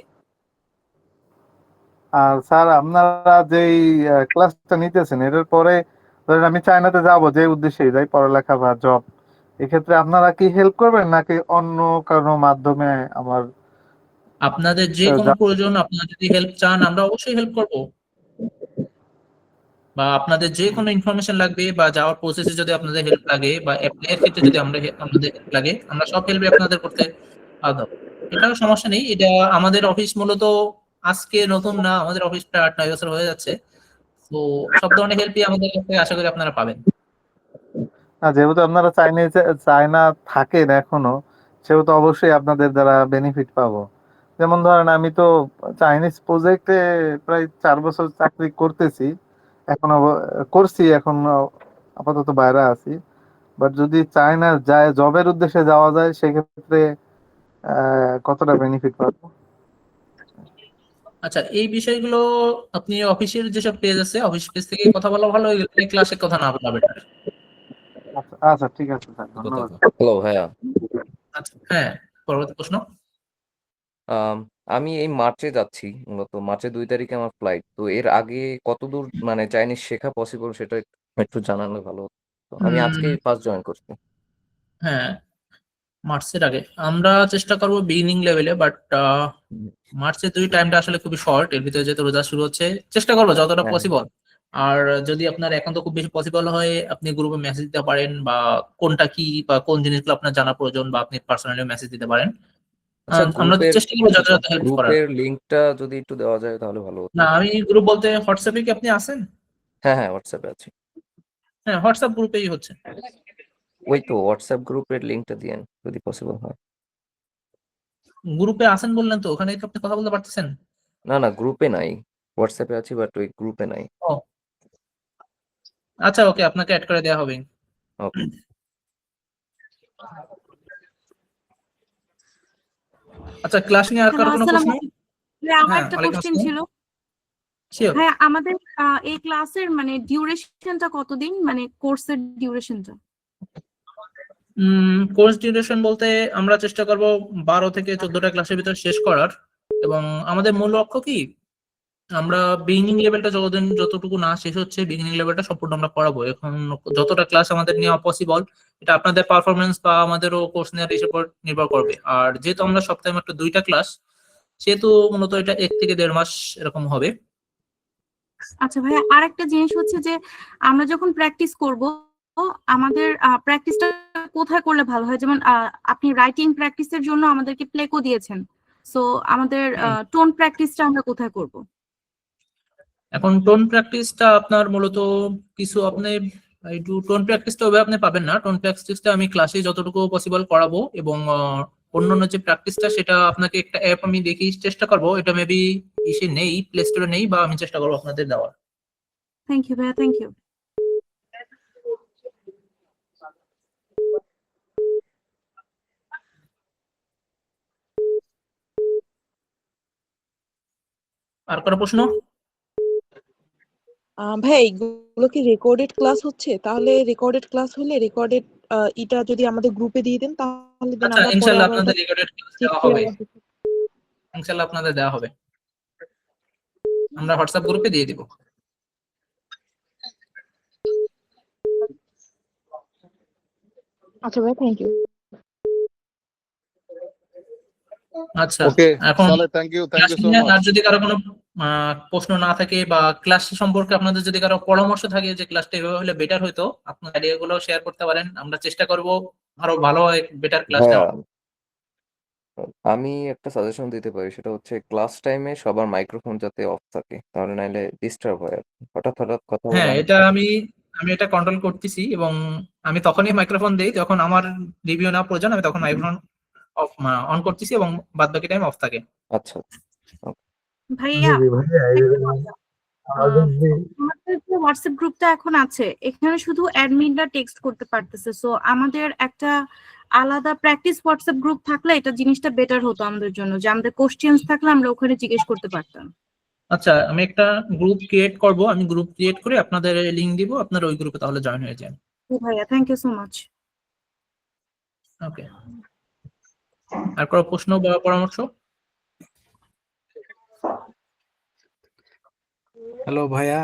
আর স্যার, আপনারা যেই ক্লাসটা নিতেছেন এটার পরে ধরেন আমি চায়নাতে যাব, যে উদ্দেশ্যে যাই, পড়ালেখা বা জব, এক্ষেত্রে আপনারা কি হেল্প করবেন নাকি অন্য কারো মাধ্যমে আমার আপনাদের যে কোনো প্রয়োজন, আপনারা যদি হেল্প চান আমরা অবশ্যই হেল্প করব, বা আপনাদের যে কোনো ইনফরমেশন লাগবে বা যাওয়ার প্রসেসে যদি আপনাদের হেল্প লাগে, বা অ্যাপ্লাই এর ক্ষেত্রে যদি আমাদের হেল্প লাগে, আমরা সব হেল্প আপনাদের করতে পারবো। এটাও সমস্যা নেই। এটা আমাদের অফিস মূলত আজকে নতুন না, আমাদের অফিস প্রায় 8-9 বছর হয়ে যাচ্ছে। তো সব ধরনের হেল্পই আমাদের কাছে আশা করি আপনারা পাবেন। না, যেহেতু আপনারা চায়না থাকেন এখনো, সেহেতু অবশ্যই আপনাদের দ্বারা বেনিফিট পাবো। যেমন ধরেন আমি তো চাইনিজ প্রজেক্টে প্রায় 4 বছর চাকরি করতেছি, এখনো করছি, এখন আপাতত বাইরে আছি। বাট যদি চায়না যায়, জবের উদ্দেশ্যে যাওয়া যায়, সেক্ষেত্রে কতটা বেনিফিট পাবো? আচ্ছা, এই বিষয়গুলো আপনি অফিসের যেসব পেজ আছে, অফিস পেজ থেকে কথা বলা ভালো, এই ক্লাসে কথা না বলা বেটার। আচ্ছা আচ্ছা, ঠিক আছে স্যার, ধন্যবাদ। হ্যালো ভাইয়া, আচ্ছা, হ্যাঁ, পরবর্তী প্রশ্ন। আম, আমি এই মার্চে যাচ্ছি, মূলত মার্চের 2 তারিখে আমার ফ্লাইট। তো এর আগে কতদূর মানে চাইনিজ শেখা পসিবল সেটা একটু জানালে ভালো হতো। তো আমি আজকেই ফার্স্ট জয়েন করছি। হ্যাঁ, মার্চের আগে আমরা চেষ্টা করবো বিগিনিং লেভেলে, বাট মার্চের 2 টাইমটা আসলে খুবই শর্ট, এর ভিতরে যেহেতু রোজা শুরু হচ্ছে, চেষ্টা করবো যতটা হ্যাঁ, পসিবল। আর যদি আপনার এখন তো খুব বেশি পসিবল হয়, আপনি গ্রুপে মেসেজ দিতে পারেন, বা কোনটা কি বা কোন জিনিসগুলো আপনার জানা প্রয়োজন, বা আপনি পার্সোনালি মেসেজ দিতে পারেন। আচ্ছা, আমরা গ্রুপের চেষ্টা করবো যথাযথ হেল্প করার। গ্রুপের লিঙ্কটা যদি একটু দেওয়া যায় তাহলে ভালো হতো। না, আমি গ্রুপ বলতে হোয়াটসঅ্যাপে কি আপনি আছেন? হ্যাঁ হ্যাঁ, হোয়াটসঅ্যাপে আছি। হ্যাঁ, হোয়াটসঅ্যাপ গ্রুপেই হচ্ছে। ওই তো হোয়াটসঅ্যাপ গ্রুপের লিঙ্কটা দিয়েন যদি পসিবল হয়। গ্রুপে আছেন বললেন তো, ওখানে তো আপনি কথা বলতে পারতেছেন। না না, গ্রুপে নাই। হোয়াটসঅ্যাপে আছি বাট ওই গ্রুপে নাই। ও আচ্ছা, ওকে, আপনাকে অ্যাড করে দেওয়া হবে। ওকে। আচ্ছা, ক্লাস নিয়ে আর হ্যালো, কারো কোনো আসসালামু প্রশ্ন? আলাইকুম। ভাইয়া, আমার হ্যাঁ, একটা ওয়ালাইকুম কোশ্চেন আসসালাম। ছিল। শিওর। ভাইয়া, আমাদের এই ক্লাসের মানে ডিউরেশনটা কতদিন, মানে কোর্সের ডিউরেশনটা? কোর্স ডিউরেশন বলতে আমরা চেষ্টা করব 12 থেকে 14টা ক্লাসের ভিতর শেষ করার, এবং আমাদের মূল লক্ষ্য কি, আমরা বিগিনিং লেভেলটা যতটুকু না শেষ হচ্ছে বিগিনিং লেভেলটা সম্পূর্ণ আমরা করাবো। এখন যতটা ক্লাস আমাদের নেওয়া পসিবল, এটা আপনাদের পারফরমেন্স বা আমাদেরও কোর্স নেওয়ার এর উপর নির্ভর করবে। আর যেহেতু আমরা সপ্তাহে মাত্র 2টা ক্লাস, সেহেতু মূলত এটা 1 থেকে 1.5 মাস এরকম হবে। আচ্ছা ভাইয়া, আরেকটা জিনিস হচ্ছে যে আমরা যখন প্র্যাকটিস করব, আমাদের প্র্যাকটিসটা কোথায় করলে ভালো হয়? যেমন আপনি রাইটিং প্র্যাকটিসের জন্য আমাদেরকে প্লেকো দিয়েছেন, সো আমাদের টোন প্র্যাকটিসটা আমরা কোথায় করব? এখন টোন প্র্যাকটিসটা আপনার মূলত কিছু আপনি একটু টোন প্র্যাকটিসটা ওভাবে আপনি পাবেন না। টোন প্র্যাকটিসটা আমি ক্লাসে যতটুকু পসিবল করাবো, এবং অন্যান্য যে প্র্যাকটিসটা সেটা আপনাকে একটা অ্যাপ আমি দেখি চেষ্টা করবো। এটা মেবি ইসে নেই, প্লে স্টোরে নেই, বা আমি চেষ্টা করবো আপনাদের দেওয়ার। থ্যাংক ইউ ভাইয়া, থ্যাংক ইউ। আর কোনো প্রশ্ন? ভাই, এগুলো কি রেকর্ডেড ক্লাস হচ্ছে? তাহলে রেকর্ডেড ক্লাস হলে রেকর্ডেড এটা যদি আমাদের গ্রুপে দিয়ে দেন, তাহলে দেন আচ্ছা, আমরা পরে ইনশাআল্লাহ আবার আপনাদের ওটা রেকর্ডেড ক্লাস চেক দেওয়া করে হবে। আবার ইনশাআল্লাহ আপনাদের দেওয়া হবে, আমরা হোয়াটসঅ্যাপ গ্রুপে দিয়ে দিব। আচ্ছা ভাই, থ্যাংক ইউ। আচ্ছা, ওকে এখন তাহলে থ্যাংক ইউ সো আর মাচ। যদি কারো কোনো প্রশ্ন না থাকে, বা ক্লাস সম্পর্কে আপনাদের যদি কারো পরামর্শ থাকে যে ক্লাসটা এভাবে হলে বেটার হতো, আপনার আইডিয়া গুলো শেয়ার করতে পারেন। আমরা চেষ্টা করব আরো ভালো বেটার ক্লাস ভাইয়া, নেওয়া। আমি একটা সাজেশন দিতে পারি, সেটা হচ্ছে ক্লাস টাইমে সবার মাইক্রোফোন যাতে অফ থাকে, তাহলে নাইলে ডিস্টার্ব হয় আর কি। হঠাৎ হঠাৎ কথা বলে হ্যাঁ, অনেক এটা আমি এটা কন্ট্রোল করতেছি, এবং আমি তখনই মাইক্রোফোন দেই যখন আমার রিভিউ না প্রয়োজন, আমি তখন মাইক্রোফোন অফ অন করতেছি, এবং বাদ বাকি টাইম অফ থাকে। আচ্ছা। ভাইয়া, ভাইয়া আমাদের যে আমাদের যে হোয়াটসঅ্যাপ গ্রুপটা এখন আছে, এখানে শুধু অ্যাডমিনরা টেক্সট করতে পারতেছে, সো আমাদের একটা আলাদা প্র্যাকটিস হোয়াটসঅ্যাপ গ্রুপ থাকলে এটা জিনিসটা বেটার হতো আমাদের জন্য, যে আমাদের কোশ্চেন্স থাকলে আমরা ওখানে জিজ্ঞেস করতে পারতাম। আচ্ছা, আমি একটা গ্রুপ ক্রিয়েট করব, আমি গ্রুপ ক্রিয়েট করে আপনাদের লিংক দিব, আপনারা ওই গ্রুপে তাহলে জয়েন হয়ে যান। ভাইয়া, থ্যাংক ইউ সো মাচ। ওকে, আর কোনো প্রশ্ন বা পরামর্শ? হ্যালো ভাইয়া।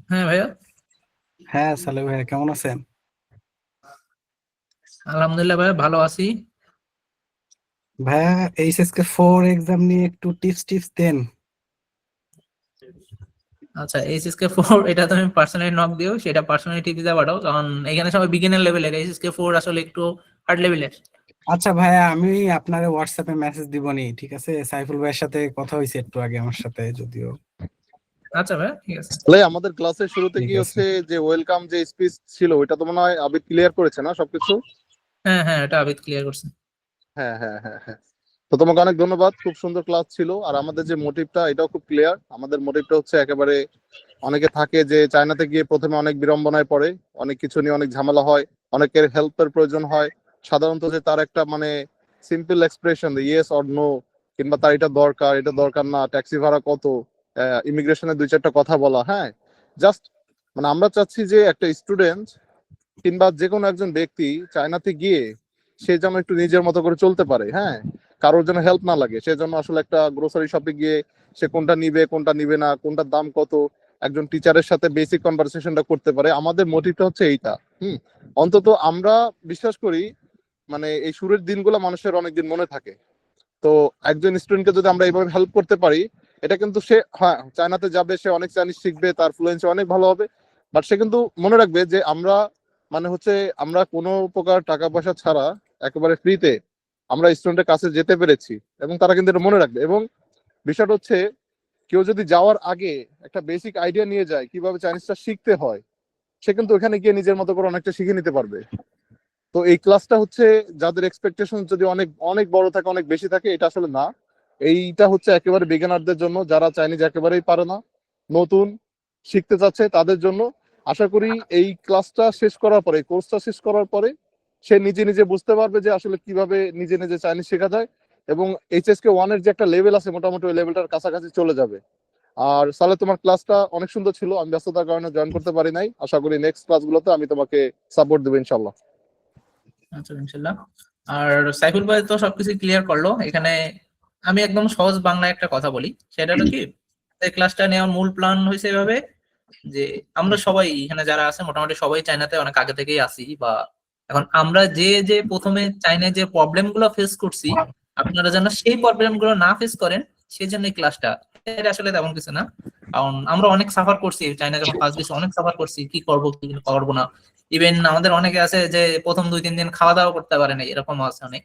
হ্যাঁ ভাইয়া, হ্যাঁ সালে ভাইয়া, কেমন আছেন? আলহামদুলিল্লাহ ভাইয়া, ভালো আছি। ভাইয়া, এইচএসকে 4 এক্সাম নিয়ে একটু টিপস দেন। আচ্ছা, এইচএসকে 4 এটা তুমি পার্সোনালি নক দিও, সেটা পার্সোনালি টিপ দিতে পারো, কারণ এখানে সবাই বিগিনার লেভেলের, এইচএসকে 4 আসলে একটু হার্ড লেভেলের। আচ্ছা ভাইয়া, আমি আপনার হোয়াটসঅ্যাপে মেসেজ দিবনি, ঠিক আছে? সাইফুল ভাইয়ের সাথে কথা হয়েছে একটু আগে আমার সাথে, যদিও। আচ্ছা ভাইয়া, ঠিক আছে। তাহলে আমাদের ক্লাসের শুরুতে ঠিক কি আছে। হচ্ছে যে ওয়েলকাম যে স্পিচ ছিল, ওইটা তো মনে হয় আবিদ ক্লিয়ার করেছে না সবকিছু? হ্যাঁ হ্যাঁ, এটা আবিদ ক্লিয়ার করছে। হ্যাঁ হ্যাঁ হ্যাঁ হ্যাঁ। তো তোমাকে অনেক ধন্যবাদ, খুব সুন্দর ক্লাস ছিল। আর আমাদের যে মোটিভটা, এটাও খুব ক্লিয়ার। আমাদের মোটিভটা হচ্ছে একেবারে, অনেকে থাকে যে চায়নাতে গিয়ে প্রথমে অনেক বিড়ম্বনায় পড়ে, অনেক কিছু নিয়ে অনেক ঝামেলা হয়, অনেকের হেল্পের প্রয়োজন হয়। সাধারণত যে তার একটা মানে simple expression yes or no, কিংবা তার এটা দরকার না, ট্যাক্সি ভাড়া কত, ইমিগ্রেশনের 2-4টা কথা বলা, হ্যাঁ, জাস্ট মানে আমরা চাচ্ছি যে একটা স্টুডেন্ট কিংবা যে কোনো একজন ব্যক্তি চায়নাতে গিয়ে সে যেন একটু নিজের মতো করে চলতে পারে, হ্যাঁ, কারোর জন্য হেল্প না লাগে। সেজন্য আসলে একটা গ্রোসারি শপে গিয়ে সে কোনটা নিবে না, কোনটার দাম কত, একজন টিচারের সাথে বেসিক কনভারসেশনটা করতে পারে। আমাদের মোটিভটা হচ্ছে এইটা। অন্তত আমরা বিশ্বাস করি মানে এই শুরুর দিনগুলো মানুষের অনেকদিন মনে থাকে। তো একজন স্টুডেন্টকে যদি আমরা এইভাবে হেল্প করতে পারি, এটা কিন্তু সে, হ্যাঁ, চায়নাতে যাবে, সে অনেক চাইনিজ শিখবে, তার ফ্লুয়েন্সি অনেক ভালো হবে, বাট সে কিন্তু মনে রাখবে যে আমরা মানে হচ্ছে আমরা কোনো প্রকার টাকা পয়সা ছাড়া একেবারে ফ্রিতে আমরা স্টুডেন্টের কাছে যেতে পেরেছি, এবং তারা কিন্তু এটা মনে রাখবে। এবং বিষয়টা হচ্ছে, কেউ যদি যাওয়ার আগে একটা বেসিক আইডিয়া নিয়ে যায় কিভাবে চাইনিজটা শিখতে হয়, সে কিন্তু ওখানে গিয়ে নিজের মতো করে অনেকটা শিখে নিতে পারবে। তো এই ক্লাসটা হচ্ছে যাদের এক্সপেকটেশন যদি অনেক অনেক বড় থাকে, অনেক বেশি থাকে, এটা আসলে না। এইটা হচ্ছে একেবারে বিগিনারদের জন্য, যারা চাইনিজ একেবারেই পারে না, নতুন শিখতে চাচ্ছে তাদের জন্য। আশা করি এই ক্লাসটা শেষ করার পরে, কোর্সটা শেষ করার পরে সে নিজে নিজে বুঝতে পারবে যে আসলে কিভাবে নিজে নিজে চাইনিজ শেখা যায়, এবং HSK 1 এর যে একটা লেভেল আছে মোটামুটি ওই লেভেলটার কাছাকাছি চলে যাবে। আর সালে তোমার ক্লাসটা অনেক সুন্দর ছিল, আমি ব্যস্ততার কারণে জয়েন করতে পারি নাই। আশা করি নেক্সট ক্লাসগুলোতে আমি তোমাকে সাপোর্ট দেবো ইনশাল্লাহ। আচ্ছা ইনশাল্লাহ। আর সাইফুল ভাই তো সবকিছু ক্লিয়ার করলো। এখানে আমি একদম সহজ বাংলায় একটা কথা বলি, সেটা হলো কি, এই ক্লাসটা নেওয়ার মূল প্ল্যান হয়েছে এভাবে যে আমরা সবাই এখানে যারা আছে মোটামুটি সবাই চায়নাতে অনেক আগে থেকেই আসি, বা এখন আমরা যে প্রথমে চায়নায় যে প্রবলেম গুলো ফেস করছি, আপনারা যেন সেই প্রবলেম গুলো না ফেস করেন সেই জন্য এই ক্লাসটা। এটা আসলে তেমন কিছু না, কারণ আমরা অনেক সাফার করছি চায়না যখন ফার্স্ট গেছি, অনেক সাফার করছি কি করবো কি করবো না। ইভেন আমাদের অনেকে আছে যে প্রথম 2-3 দিন খাওয়া দাওয়া করতে পারে না, এরকম আছে অনেক।